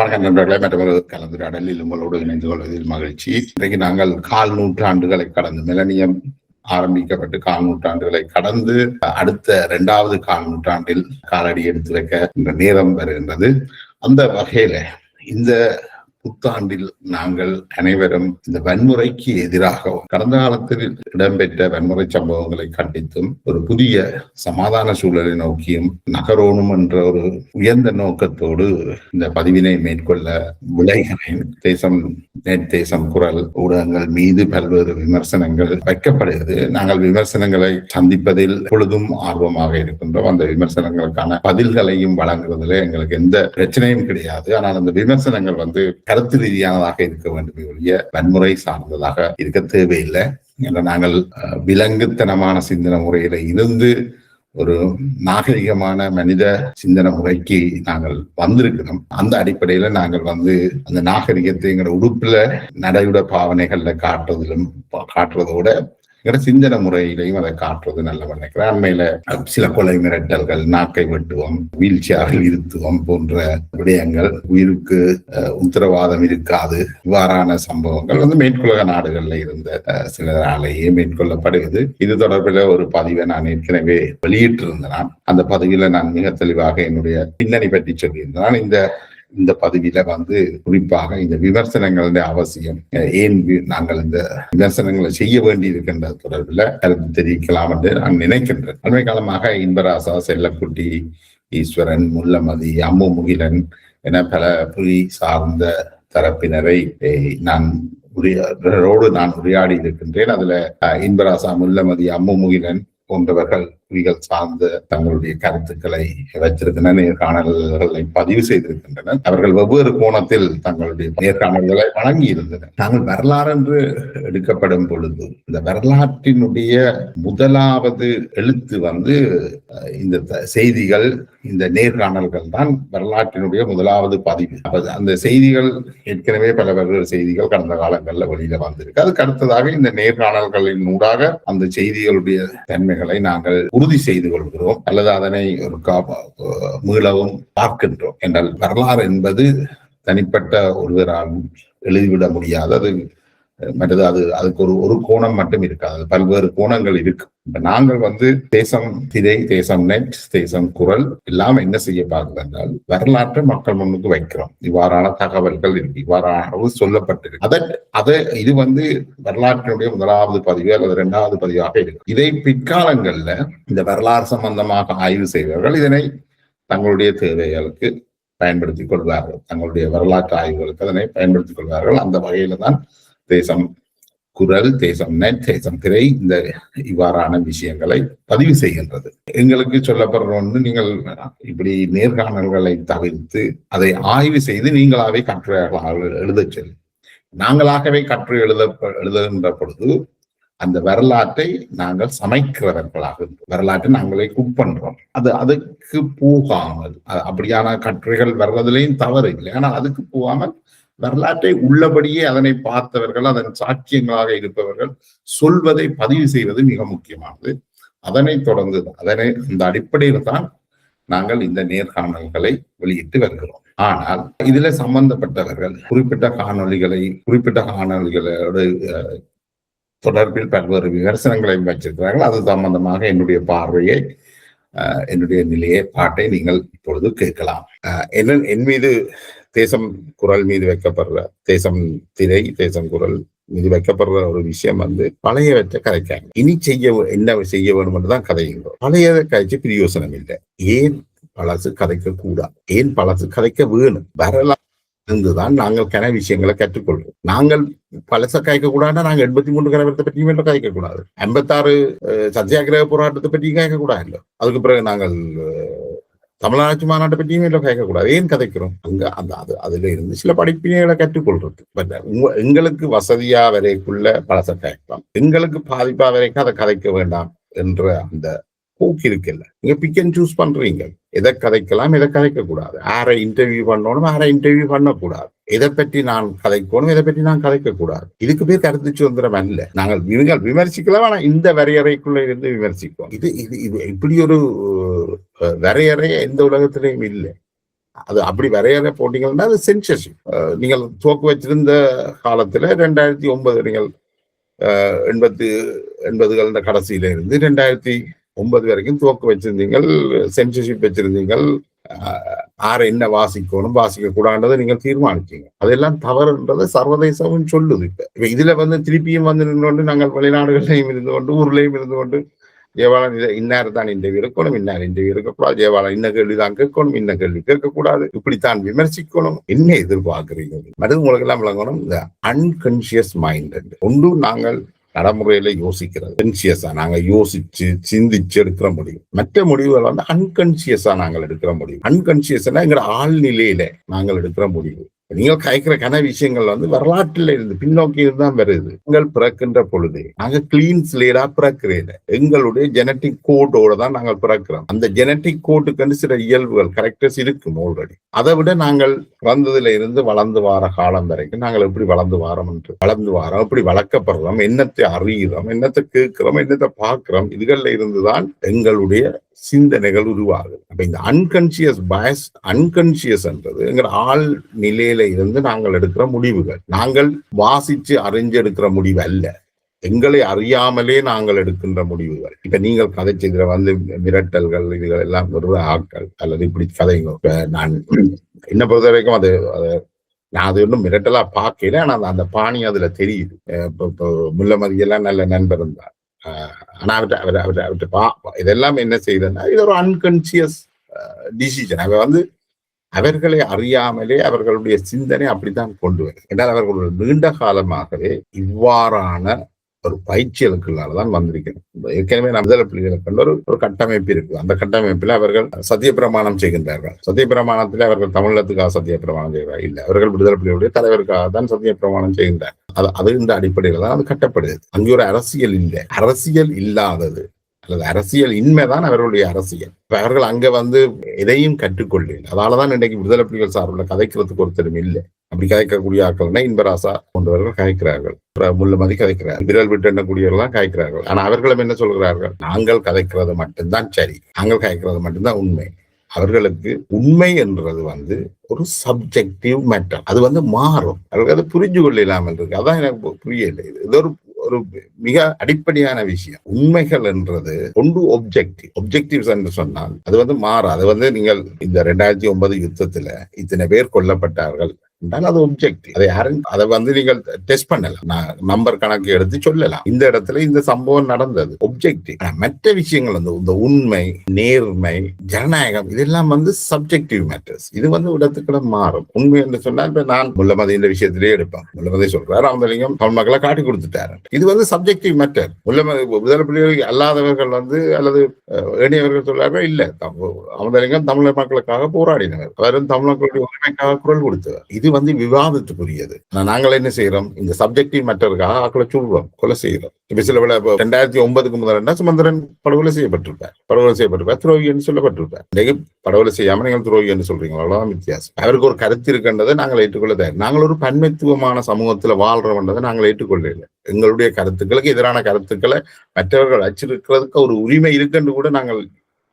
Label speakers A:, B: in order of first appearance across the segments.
A: வணக்கம் நண்பர்களே, மற்றொரு கலந்துரையாடலில் உங்களோடு இணைந்து கொள்வதில் மகிழ்ச்சி. இன்றைக்கு நாங்கள் 1/4 நூற்றாண்டுகளை கடந்து, மிலனியம் ஆரம்பிக்கப்பட்டு 1/4 நூற்றாண்டுகளை கடந்து அடுத்த 2வது 1/4 நூற்றாண்டில் காலடி எடுத்து வைக்க நேரம் வருகின்றது. அந்த வகையில இந்த புத்தாண்டில் நாங்கள் அனைவரும் இந்த வன்முறைக்கு எதிராக கடந்த காலத்தில் இடம்பெற்ற வன்முறை சம்பவங்களை கண்டித்தும் ஒரு புதிய சமாதான சூழலை நோக்கியும் நகரோணும் என்ற ஒரு உயர்ந்த நோக்கத்தோடு இந்த பதிவினை மேற்கொள்ள விளைகிறேன். தேசம் குரல் ஊடகங்கள் மீது பல்வேறு விமர்சனங்கள் வைக்கப்படுகிறது. நாங்கள் விமர்சனங்களை சந்திப்பதில் பொழுதும் ஆர்வமாக இருக்கின்றோம். அந்த விமர்சனங்களுக்கான பதில்களையும் வழங்குவதில் எங்களுக்கு எந்த பிரச்சனையும் கிடையாது. ஆனால் அந்த விமர்சனங்கள் கருத்து ரீதியானதாக இருக்க வேண்டும், ஒழிய வன்முறை சார்ந்ததாக இருக்க தேவையில்லை. நாங்கள் விலங்குத்தனமான சிந்தனை முறையில இருந்து ஒரு நாகரிகமான மனித சிந்தனை முறைக்கு நாங்கள் வந்திருக்கிறோம். அந்த அடிப்படையில நாங்கள் அந்த நாகரிகத்தை எங்களோட உடுப்புல நடையுட பாவனைகள்ல காட்டுறதோட எங்களோட சிந்தனை முறையிலையும் அதை காட்டுறது நல்ல நினைக்கிறேன். அண்மையில சில கொலை மிரட்டல்கள், நாக்கை வெட்டுவோம், வீல் சேரில் இருத்துவோம் போன்ற விடயங்கள், உயிருக்கு உத்தரவாதம் இருக்காது, இவ்வாறான சம்பவங்கள் மேற்குலக நாடுகள்ல இருந்த சிலராலேயே மேற்கொள்ளப்படுகிறது. இது தொடர்பில் ஒரு பதிவை நான் ஏற்கனவே வெளியிட்டிருந்தேன். அந்த பதிவில நான் மிக தெளிவாக என்னுடைய பின்னணி பற்றி சொல்லியிருந்தேன். இந்த பதிவில குறிப்பாக இந்த விமர்சனங்களுடைய அவசியம், ஏன் நாங்கள் இந்த விமர்சனங்களை செய்ய வேண்டி இருக்கின்ற தொடர்பில் கருத்து தெரிவிக்கலாம் என்று நான் நினைக்கின்றேன். அண்மை காலமாக இன்பராசா, செல்லக்குட்டி, ஈஸ்வரன், முல்லமதி, அம்மு முகிலன் என பல புலி சார்ந்த தரப்பினரை நான் உரையாடி இருக்கின்றேன். அதுல இன்பராசா, முல்லமதி, அம்மு முகிலன் போன்றவர்கள் புலிகள் சார்ந்த தங்களுடைய கருத்துக்களை வைத்திருக்கின்றனர், நேர்காணல்களை பதிவு செய்திருக்கின்றனர். அவர்கள் வெவ்வேறு கோணத்தில் தங்களுடைய நேர்காணல்களை வழங்கி இருந்தனர். நாங்கள் வரலாறு என்று எடுக்கப்படும் பொழுது இந்த வரலாற்றினுடைய முதலாவது எழுத்து இந்த செய்திகள், இந்த நேர்காணல்கள் தான் வரலாற்றினுடைய முதலாவது பதிவு. அந்த செய்திகள் ஏற்கனவே பல வெவ்வேறு செய்திகள் கடந்த காலங்களில் வெளியில வந்திருக்கு. அதுக்கு அடுத்ததாக இந்த நேர்காணல்களின் ஊடாக அந்த செய்திகளுடைய தன்மைகளை நாங்கள் உறுதி செய்து கொள்கிறோம், அல்லது அதனை ஒரு மீளவும் பார்க்கின்றோம். என்றால் வரலாறு என்பது தனிப்பட்ட ஒருவரால் எழுதிவிட முடியாது. மற்றது அதுக்கு ஒரு கோணம் மட்டும் இருக்காது, பல்வேறு கோணங்கள் இருக்கு. நாங்கள் தேசம் திரை, தேசம் நெட், தேசம் குரல் எல்லாம் என்ன செய்ய பார்க்குது என்றால் வரலாற்றை மக்கள் முன்னுக்கு வைக்கிறோம். இவ்வாறான தகவல்கள் இருக்கு, இவ்வாறான சொல்லப்பட்டிருக்கு. இது வரலாற்றினுடைய முதலாவது பதிவு அல்லது 2வது பதிவாக இருக்கு. இதை பிற்காலங்கள்ல இந்த வரலாறு சம்பந்தமாக ஆய்வு செய்தவர்கள் இதனை தங்களுடைய தேவைகளுக்கு பயன்படுத்திக் கொள்வார்கள், தங்களுடைய வரலாற்று ஆய்வுகளுக்கு அதனை பயன்படுத்திக் கொள்வார்கள். அந்த வகையில தான் தேசம் குரல், தேசம் நெட், தேசம் திரை இந்த இவ்வாறான விஷயங்களை பதிவு செய்கின்றது. எங்களுக்கு சொல்லப்படுற நீங்கள் இப்படி நேர்காணல்களை தவிர்த்து அதை ஆய்வு செய்து நீங்களாவே கட்டுரைகளாக எழுத சொல்லி, நாங்களாகவே கட்டுரை எழுதுகின்ற பொழுது அந்த வரலாற்றை நாங்கள் சமைக்கிறவர்களாக, வரலாற்றை நாங்களே குக் பண்றோம். அதுக்கு போகாமல், அப்படியான கட்டுரைகள் வர்றதுலையும் தவறு இல்லை, ஆனால் அதுக்கு போகாமல் வரலாற்றை உள்ளபடியே அதனை பார்த்தவர்கள், அதன் சாட்சியங்களாக இருப்பவர்கள் சொல்வதை பதிவு செய்வது மிக முக்கியமானது. அதனை தொடர்ந்து அந்த அடிப்படையில் தான் நாங்கள் இந்த நேர்காணல்களை வெளியிட்டு வருகிறோம். ஆனால் இதுல சம்பந்தப்பட்டவர்கள் குறிப்பிட்ட காணொலிகளோடு தொடர்பில் பல்வேறு விமர்சனங்களை வச்சிருக்கிறார்கள். அது சம்பந்தமாக என்னுடைய பார்வையை, என்னுடைய பாட்டை நீங்கள் இப்பொழுது கேட்கலாம். என் மீது தேசம் குரல் மீது வைக்கப்படுற, தேசம் திரை, தேசம் குரல் மீது வைக்கப்படுற ஒரு விஷயம் பழையவற்றை கதைக்காங்க. இனி என்ன செய்ய வேண்டும் என்றுதான் கதைகின்றோம். பழையதை கதைச்சு பிரயோசனம் இல்லை. ஏன் பழசு கதைக்க கூடாது? ஏன் பழசு கதைக்க வேணும்? வரலாறு இருந்துதான் நாங்கள் கன விஷயங்களை கற்றுக்கொள்வோம். நாங்கள் பழச கதைக்க கூடாதுன்னா நாங்கள் 83 கலவரத்தை பற்றியும் கதைக்க கூடாது, 56 சத்தியாகிரக போராட்டத்தை பற்றியும் கதைக்க கூடாது இல்லை. அதுக்கு பிறகு நாங்கள் தமிழாட்சி மாநாட்டை பற்றியும் இல்லை கேட்கக்கூடாது. ஏன் கதைக்கிறோம்? அதுல இருந்து சில படிப்பினைகளை கற்றுக்கொள்றது. எங்களுக்கு வசதியா வரைக்குள்ள பழச கேட்கலாம், எங்களுக்கு பாதிப்பா வரைக்கும் அதை கதைக்க வேண்டாம் என்ற அந்த போக்கு இருக்குல்ல. நீங்க பிக் அண்ட் சூஸ் பண்றீங்க, எதை கதைக்கலாம், எதை கதைக்க கூடாது, யாரை இன்டர்வியூ பண்ணணும், யாரை இன்டர்வியூ பண்ணக்கூடாது, எதை பற்றி நான் கதைக்கணும், எதை பற்றி நான் கதைக்க கூடாது. இதுக்கு பேர் கருத்து சுதந்திரம் அல்ல. நாங்கள் விமர்சிக்கலாம், ஆனா இந்த வரையறைக்குள்ள இருந்து விமர்சிப்போம். இது இப்படி ஒரு வரையறை எந்த உலகத்திலையும் இல்லை. அது அப்படி வரையறை போட்டீங்கன்னா அது சென்சர்ஷிப். நீங்கள் துவக்கு வச்சிருந்த காலத்துல 2009 நீங்கள் 80கள் கடைசியில இருந்து 2009 வரைக்கும் துவக்கு வச்சிருந்தீங்கள், சென்சர்ஷிப் வச்சிருந்தீங்கள். யாரை என்ன வாசிக்கணும் வாசிக்க கூடாதுன்றதை நீங்கள் தீர்மானிச்சீங்க. அதெல்லாம் தவறுன்றதை சர்வதேசமும் சொல்லுது. இப்ப இதுல திருப்பியும் நின்று நாங்கள் வெளிநாடுகளையும் இருந்து கொண்டு ஊர்லயும் இருந்து கொண்டு ஜெயபாலன் இன்னார் தான் இன்டர்வியூ இருக்கணும், இன்னார் இன்டர்வியூ இருக்கக்கூடாது, ஜெயபாலன் இன்ன கேள்விதான் கேட்கணும், இன்ன கேள்வி கேட்கக்கூடாது, இப்படித்தான் விமர்சிக்கணும், என்ன எதிர்பார்க்கிறீங்க? மருந்து உங்களுக்கு எல்லாம் விளங்கணும். இந்த அன்கான்சியஸ் மைண்ட் ஒன்று நாங்கள் நடைமுறையில யோசிக்கிறது, கான்சியஸா நாங்க யோசிச்சு சிந்திச்சு எடுக்கிற முடியும். மற்ற முடிவுகள் அன்கான்சியஸா நாங்கள் எடுக்கிற முடியும். அன்கான்சியஸ்னா எங்கிற ஆழ்நிலையில நாங்கள் எடுக்கிற முடிவு. நீங்கள் கேட்கிற விஷயங்கள் வரலாற்றில இருந்து பின்னோக்கி இருந்தான் வருது. நீங்கள் பிறக்கின்ற பொழுது நாங்க கிளீன் ஸ்லேடா பிறக்கிறேன். எங்களுடைய ஜெனட்டிக் கோடோட தான் நாங்கள் பிறக்கிறோம். அந்த ஜெனட்டிக் கோட்டுக்கு சில இயல்புகள் கரெக்டர்ஸ் இருக்கும் ஆல்ரெடி. அதை விட நாங்கள் பிறந்ததுல இருந்து வளர்ந்து வார காலம் வரைக்கும் நாங்கள் எப்படி வளர்ந்து வாரோம் என்று வளர்ந்து வாரோம், எப்படி வளர்க்கப்படுறோம், என்னத்தை அறிகிறோம், என்னத்தை கேட்கிறோம், என்னத்தை பார்க்கிறோம், இதுகள்ல இருந்துதான் எங்களுடைய சிந்தனைகள் உருவாகுது. அப்ப இந்த அன்கான்சியஸ் பயஸ், அன்கான்சியஸ் என்றது எங்கிற ஆள் நிலையில இருந்து நாங்கள் எடுக்கிற முடிவுகள், நாங்கள் வாசிச்சு அறிஞ்சு எடுக்கிற முடிவு அல்ல, எங்களை அறியாமலே நாங்கள் எடுக்கின்ற முடிவுகள். இப்ப நீங்கள் கதை செய்கிற மிரட்டல்கள் இதுகள் எல்லாம் ஒரு ஆட்கள் அல்லது இப்படி கதைங்க. நான் என்ன பொறுத்த வரைக்கும் நான் அது ஒன்றும் மிரட்டலா பார்க்கல. ஆனா அந்த பாணி அதுல தெரியுது. இப்போ முல்லமதியெல்லாம் நல்ல நண்பர் இருந்தார். ஆனா இதெல்லாம் என்ன செய்தன்னா இது ஒரு அன்கான்சியஸ் டிசிஷன். அவர்களை அறியாமலே அவர்களுடைய சிந்தனை அப்படித்தான் கொண்டு வரும். என்றால் அவர்கள் நீண்ட காலமாகவே இவ்வாறான ஒரு பயிற்சிகளுக்குள்ளால்தான் வந்திருக்கணும். ஏற்கனவே நான் விடுதலை புலிகளுக்கு கொண்ட ஒரு கட்டமைப்பு இருக்கு. அந்த கட்டமைப்பில் அவர்கள் சத்தியப்பிரமாணம் செய்கின்றார்கள். சத்தியப்பிரமாணத்தில் அவர்கள் தமிழகத்துக்காக சத்தியப்பிரமாணம் செய்கிறார் இல்லை, அவர்கள் விடுதலை புலிகளுடைய தலைவருக்காக தான் சத்தியப்பிரமாணம் செய்கின்றார். அது இந்த அடிப்படையில தான் அது கட்டப்படுது. அங்கே ஒரு அரசியல் இல்லை. அரசியல் இல்லாதது அல்லது அரசியல் இன்மைதான் அவர்களுடைய அரசியல். அவர்கள் அங்க எதையும் கற்றுக்கொள்ள. அதனாலதான் இன்னைக்கு விடுதலை புலிகள் சார்பில் கதைக்கிறதுக்கு ஒருத்தரும் இல்லை. அப்படி கதைக்கக்கூடிய ஆட்கள்னா இன்பராசா போன்றவர்கள் கதைக்கிறார்கள், முள்ளமதி கதைக்கிறார்கள், விரல் விட்டு எண்ணக்கூடியவர்கள் கதைக்கிறார்கள். ஆனா அவர்களும் என்ன சொல்கிறார்கள்? நாங்கள் கதைக்கிறது மட்டும்தான் சரி, நாங்கள் கதைக்கிறது மட்டும்தான் உண்மை. அவர்களுக்கு உண்மை என்றது ஒரு சப்ஜெக்டிவ் மேட்டர். அது மாறும். அவர்களுக்கு அது புரிஞ்சு கொள்ள இல்லாமல் இருக்கு. அதான் எனக்கு புரியலை. இது ஒரு மிக அடிப்படையான விஷயம். உண்மைகள் என்றது ஒன்று ஒப்ஜெக்டிவ்ஸ் என்று சொன்னால் அது மாறாது. அது நீங்கள் இந்த 2009 யுத்தத்துல இத்தனை பேர் கொல்லப்பட்டார்கள் என்றால் அது ஒப்ஜெக்டிவ். அதை யாரும் அதை நீங்கள் டெஸ்ட் பண்ணலாம், நம்பர் கணக்கு எடுத்து சொல்லலாம். இந்த இடத்துல இந்த சம்பவம் நடந்தது ஒப்ஜெக்டிவ். மற்ற விஷயங்கள் இந்த உண்மை, நேர்மை, ஜனநாயகம் இதெல்லாம் சப்ஜெக்டிவ் மேட்டர்ஸ். இது இடத்துக்குள்ள மாறும். உண்மை என்று சொன்னால் இப்ப நான் முல்லமதி இந்த விஷயத்திலேயே எடுப்பேன். முல்லமதி சொல்றாரு ராமலிங்கம் தமிழ் மக்களை காட்டி கொடுத்துட்டாரு. இது சப்ஜெக்டிவ் மேட்டர். முல்லமதி விடுதலை புலிகள் அல்லாதவர்கள் அல்லது ஏனையவர்கள் சொல்றார்கள் இல்ல, ராமலிங்கம் தமிழ் மக்களுக்காக போராடினவர், அவரும் தமிழ் மக்களுடைய உரிமைக்காக குரல் கொடுத்தவர். இது விவாதத்துக்குரியது. நாங்கள் என்ன செய்யறோம்? இந்த சப்ஜெக்டிவ் மேட்டருக்காக ஆக்களை சொல்றோம், கொலை செய்யறோம். இப்ப சில 2009 முதல் சுமந்திரன் படுகொலை செய்யப்பட்டிருப்பார், துரோகி என்று சொல்லப்பட்டிருப்பார். இன்னைக்கு படுகொலை செய்யாம நீங்கள் துரோகி என்று சொல்றீங்க, அவ்வளவுதான் வித்தியாசம். அவருக்கு ஒரு கருத்து இருக்கின்றதை நாங்கள் ஏற்றுக்கொள்ள தயார். நாங்கள் ஒரு பன்மைத்துவமான சமூகத்துல வாழ்றோம்ன்றதை நாங்கள் ஏற்றுக்கொள்ள இல்லை. எங்களுடைய கருத்துக்களுக்கு எதிரான கருத்துக்களை மற்றவர்கள் அச்சிருக்கிறதுக்கு ஒரு உரிமை இருக்குன்னு கூட நாங்கள்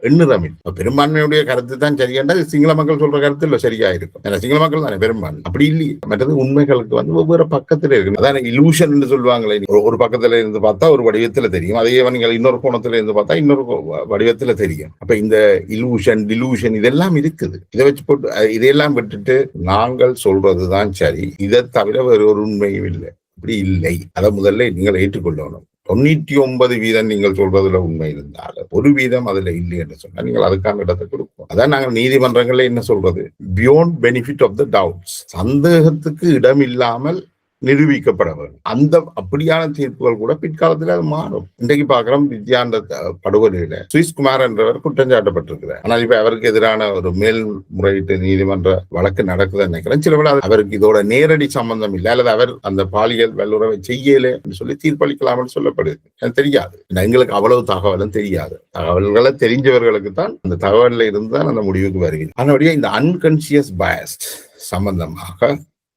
A: எண்ணுறமே. பெரும்பான்மையுடைய கருத்து தான் சரியாண்டா சிங்கள மக்கள் சொல்ற கருத்து இல்ல சரியா இருக்கும். ஏன்னா சிங்கள மக்கள் தானே பெரும்பான்மை. அப்படி இல்லையே. மற்றது உண்மைகளுக்கு ஒவ்வொரு பக்கத்துல இருக்கு. அதான் இலூஷன் சொல்லுவாங்களே, ஒரு பக்கத்துல இருந்து பார்த்தா ஒரு வடிவத்துல தெரியும், அதே நீங்கள் இன்னொரு கோணத்துல இருந்து பார்த்தா இன்னொரு வடிவத்துல தெரியும். அப்ப இந்த இலூஷன் டிலூஷன் இதெல்லாம் இருக்குது. இதை வச்சு போட்டு இதையெல்லாம் விட்டுட்டு நாங்கள் சொல்றதுதான் சரி, இதை தவிர வேறு ஒரு உண்மையும் இல்லை, அப்படி இல்லை. அதை முதல்ல நீங்கள் ஏற்றுக்கொள்ளணும். 99% நீங்கள் சொல்றதுல உண்மை இருந்தாலும் 1% அதுல இல்லை என்று சொன்னா நீங்கள் அதுக்கான இடத்தை கொடுப்போம். அதான் நாங்கள் நீதிமன்றங்கள்ல என்ன சொல்றது, beyond benefit of the doubts, சந்தேகத்துக்கு இடம் இல்லாமல் நிரூபிக்கப்பட வேண்டும். அந்த அப்படியான தீர்ப்புகள் கூட பிற்காலத்தில் அது மாறும். இன்றைக்கு பார்க்கிறோம், வித்யாண்ட படுகொலையில சுவிஸ்குமார் என்றவர் குற்றம் சாட்டப்பட்டிருக்கிறார். ஆனால் இப்ப அவருக்கு எதிரான ஒரு மேல்முறையீட்டு நீதிமன்ற வழக்கு நடக்குதுன்னு நினைக்கிறேன். சில வேளை அவருக்கு இதோட நேரடி சம்பந்தம் இல்லை, அல்லது அவர் அந்த பாலியல் வல்லுறவை செய்யல சொல்லி தீர்ப்பளிக்கலாம்னு சொல்லப்படுது. எனக்கு தெரியாது, எங்களுக்கு அவ்வளவு தகவலும் தெரியாது. தகவல்களை தெரிஞ்சவர்களுக்கு தான் அந்த தகவல்ல இருந்து தான் அந்த முடிவுக்கு வருகிறது. அதனுடைய இந்த அன்கான்சியஸ் பயஸ்ட் சம்பந்தமாக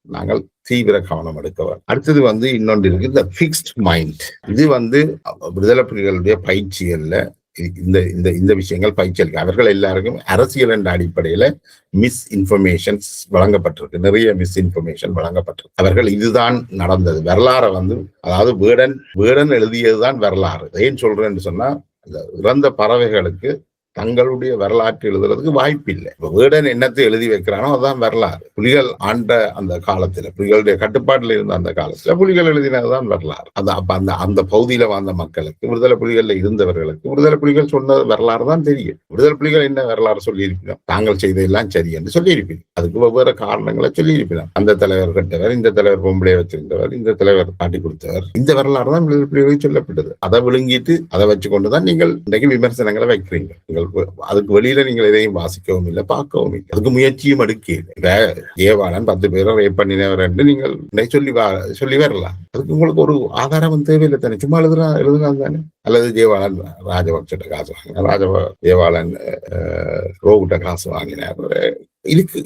A: நாங்கள் தீவிர கவனம் எடுக்கவர். அடுத்தது இன்னொன்று இருக்கு, இந்த பிக்ஸ்ட் மைண்ட். இது விடுதலை புலிகளுடைய பயிற்சிகள்ல இந்த இந்த இந்த விஷயங்கள் பயிற்சியளிக்க அவர்கள் எல்லாருக்கும் அரசியல் என்ற அடிப்படையில மிஸ் இன்ஃபர்மேஷன்ஸ் வழங்கப்பட்டிருக்கு, நிறைய மிஸ் இன்ஃபர்மேஷன் வழங்கப்பட்டிருக்கு. அவர்கள் இதுதான் நடந்தது வரலாறை அதாவது வேடன் எழுதியதுதான் வரலாறு. ஏன் சொல்றேன்னு சொன்னா, இறந்த பறவைகளுக்கு தங்களுடைய வரலாற்று எழுதுறதுக்கு வாய்ப்பு இல்லை. வேடன் என்னத்தை எழுதி வைக்கிறானோ அதுதான் வரலாறு. புலிகள் ஆண்ட அந்த காலத்துல, புலிகளுடைய கட்டுப்பாட்டில் இருந்த அந்த காலத்துல புலிகள் எழுதினதுதான் வரலாறு. அந்த பகுதியில வாழ்ந்த மக்களுக்கு, விடுதலை புலிகள்ல இருந்தவர்களுக்கு விடுதலை புலிகள் சொன்ன வரலாறு தான் தெரியும். விடுதலை புலிகள் என்ன வரலாறு சொல்லியிருக்கிறோம், தாங்கள் செய்ததெல்லாம் சரி என்று சொல்லியிருப்பீங்க. அதுக்கு வெவ்வேறு காரணங்களை சொல்லியிருக்கிறோம். அந்த தலைவர் கட்டவர், இந்த தலைவர் பொம்பளை வச்சிருந்தவர், இந்த தலைவர் காட்டி கொடுத்தவர், இந்த வரலாறு தான் விடுதலை புலிகளுக்கு சொல்லப்பட்டது. அதை விழுங்கிட்டு அதை வச்சுக்கொண்டுதான் நீங்கள் இன்றைக்கு விமர்சனங்களை வைக்கிறீங்க. அதுக்கு வெளியில நீங்கள் எதையும் வாசிக்கவும் இல்லை, பார்க்கவும் இல்லை, அதுக்கு முயற்சியும் எடுக்க. ஏவாளன் 10 பேரை ரேப் பண்ணினவர் என்று நீங்கள் சொல்லி வரலாம். அதுக்கு உங்களுக்கு ஒரு ஆதாரம் தேவையில்லை தானே, சும்மா எழுதுனா தானே. அல்லது ஜெயவாளன் ராஜபக்ச காசு வாங்கினார், ஜெயவாளன் ரோகிட்ட காசு வாங்கினார்,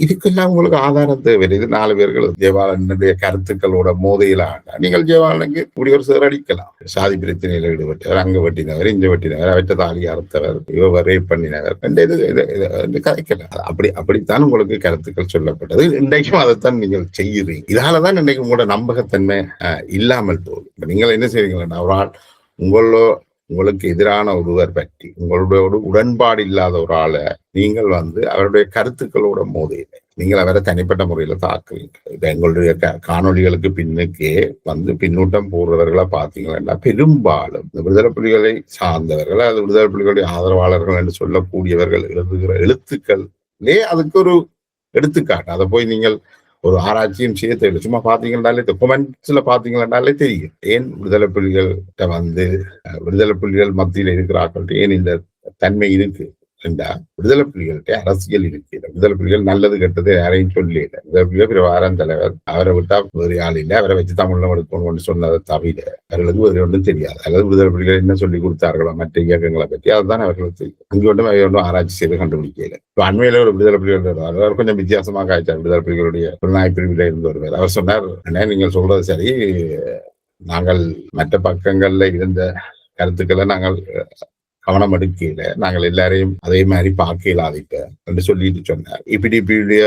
A: இதுக்கெல்லாம் உங்களுக்கு ஆதாரம் தேவையில்லை. இது 4 பேர்கள் ஜெயவாளனுடைய கருத்துக்களோட மோதையில நீங்கள் ஜெயவாளனுக்கு இப்படி ஒரு சேர் அடிக்கலாம். சாதி பிரச்சனையில ஈடுபட்டவர், அங்க வெட்டினவர், இங்க வெட்டினவர், அவற்றை தாலி அறுத்தவர், இவர் ரேப் பண்ணினவர், கதைக்கலாம். அப்படித்தான் உங்களுக்கு கருத்துக்கள் சொல்லப்பட்டது. இன்றைக்கும் அதைத்தான் நீங்கள் செய்யுறீங்க. இதாலதான் இன்றைக்கு உங்களோட நம்பகத்தன்மை இல்லாமல் போகுது. நீங்கள் என்ன செய்வீங்களா, ஒரு ஆள் உங்களுக்கு எதிரான ஒருவர் பற்றி உங்களோட உடன்பாடு இல்லாத ஒரு ஆளை நீங்கள் அவருடைய கருத்துக்களோட மோதையில நீங்கள் அவரை தனிப்பட்ட முறையில தாக்குவீங்க. எங்களுடைய காணொலிகளுக்கு பின்னுக்கே பின்னூட்டம் போடுறவர்களை பார்த்தீங்கன்னா பெரும்பாலும் இந்த விடுதலை புலிகளை சார்ந்தவர்கள், அது விடுதலை புலிகளுடைய ஆதரவாளர்கள் என்று சொல்லக்கூடியவர்கள் எழுதுகிற எழுத்துக்களே அதுக்கு ஒரு எடுத்துக்காட்டு. அதை போய் நீங்கள் ஒரு ஆராய்ச்சியும் செய்ய தேவை. சும்மா பாத்தீங்கன்னாலே கொமெண்ட்ஸ்ல பாத்தீங்கன்னாலே தெரியும் ஏன் விடுதலை புலிகள்கிட்ட விடுதலை புலிகள் மத்தியில் இருக்கிறார்கள், ஏன் இந்த தன்மை இருக்கு. விடுதலை புலிகள்கிட்ட அரசியல் இருக்கு. விடுதலை புலிகள் நல்லது கெட்டது யாரையும் சொல்லல. விடுதலை புலிகள் பிரபாகரன் தலைவர், அவரை விட்டா வேறு ஆள் இல்லை, அவரை வச்சு தமிழ்ல எடுக்கணும்னு சொன்னதை தவிர அவர்களுக்கு வேறு ஒன்றும் தெரியாது. அல்லது விடுதலை புலிகள் என்ன சொல்லி கொடுத்தார்களோ மற்ற இயக்கங்களை பற்றி அதுதான் அவர்களுக்கு தெரியும். அங்கே ஒன்றும் ஆராய்ச்சி செய்து கண்டுபிடிக்கல. இப்ப அண்மையில ஒரு விடுதலை புலிகள் அவர் கொஞ்சம் வித்தியாசமாக காய்ச்சார். விடுதலை புலிகளுடைய புலனாய்வு பிரிவில் இருந்து வருவார். அவர் சொன்னார், நீங்கள் சொல்றது சரி, நாங்கள் மற்ற பக்கங்கள்ல இருந்த கருத்துக்களை நாங்கள் கவனம் எடுக்கல, நாங்கள் எல்லாரையும் அதே மாதிரி பார்க்கல ஆதிக்க என்று சொல்லிட்டு சொன்னார். இபிடிபியுடைய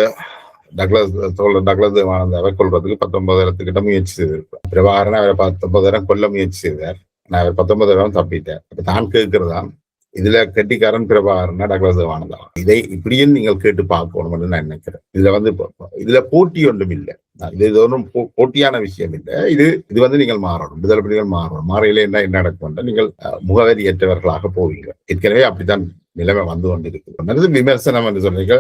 A: டக்ளஸ் தேவானந்தாவை கொள்றதுக்கு 19,000 முயற்சி செய்திருப்பார். பிரபாகரன் அவரை 19,000 கொல்ல முயற்சி செய்தார். நான் அவர் 19,000 தப்பிட்டார். தான் கேட்கிறதான் இதுல கெட்டிக்காரன் பிரபாகரன் டக்ளஸ் தேவானந்தா. இதை இப்படியும் நீங்கள் கேட்டு பார்க்கணும்னு நான் நினைக்கிறேன். இதுல போட்டி ஒன்றும் இல்லை, இது ஒன்றும் போட்டியான விஷயம் இல்லை. இது நீங்கள் மாறணும், விடுதலை புலிகள் மாறணும். மாறையில என்ன நடக்கும், நீங்கள் முகவரியற்றவர்களாக போவீங்க. ஏற்கனவே அப்படித்தான் நிலைமை வந்து கொண்டிருக்கு. விமர்சனம் என்று சொல்றீங்க,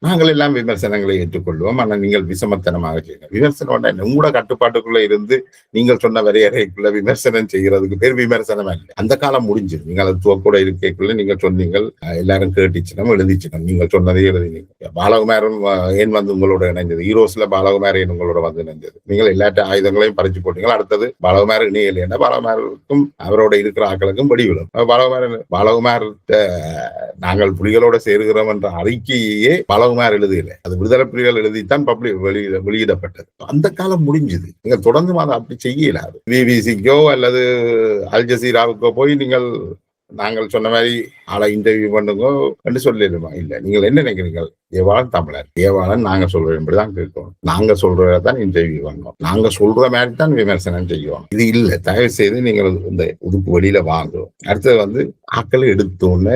A: நாங்கள் எல்லாம் விமர்சனங்களை ஏற்றுக்கொள்வோம், ஆனால் நீங்கள் விசமத்தனமாக செய்யுங்க. விமர்சனம் உங்களோட கட்டுப்பாட்டுக்குள்ள இருந்து நீங்கள் சொன்ன வரையறைக்குள்ள விமர்சனம் செய்யறதுக்கு பேர் விமர்சனம் இல்லை. அந்த காலம் முடிஞ்சது. நீங்கள் அது துவக்கூட இருக்கைக்குள்ள நீங்கள் சொன்னீங்கள், எல்லாரும் கேட்டுச்சினம் எழுதிச்சினம், நீங்கள் சொன்னதே எழுதினீங்க. பாலகுமாரும் ஏன் உங்களோட இணைஞ்சது, ஹீரோஸ்ல பாலகுமார் ஏன் உங்களோட இணைஞ்சது. நீங்கள் எல்லாட்ட ஆயுதங்களையும் பறிச்சு போட்டீங்க. அடுத்தது பாலகுமார் இணையல் என்ன, பாலகுமாருக்கும் அவரோட இருக்கிற ஆக்களுக்கும் வெடிவிடும். பாலகுமார் நாங்கள் புலிகளோட சேருகிறோம் என்ற அறிக்கையே பாலகுமார் எழுதியில, அது விடுதலை புலிகள் எழுதித்தான் வெளியிடப்பட்டது. அந்த காலம் முடிஞ்சது. நீங்கள் தொடர்ந்து அதை அப்படி செய்யலாது. பிபிசிக்கோ அல்லது அல் ஜசீராவுக்கோ போய் நாங்கள் சொன்ன மாதிரி ஆளை இன்டர்வியூ பண்ணுங்க என்று சொல்லிடுமா? இல்ல, நீங்கள் என்ன நினைக்கிறீங்க? ஏவாளன் தமிழர், ஏவாளன் நாங்க சொல்றதான் கேட்கணும், நாங்க சொல்றதான் இன்டர்வியூ பண்ணணும், நாங்க சொல்ற மாதிரி தான் விமர்சனம் செய்யணும். இது இல்ல. தயவு செய்து நீங்கள் இந்த உதுப்பு வெளியில வாங்கும். அடுத்தது ஆக்களை எடுத்தோன்னு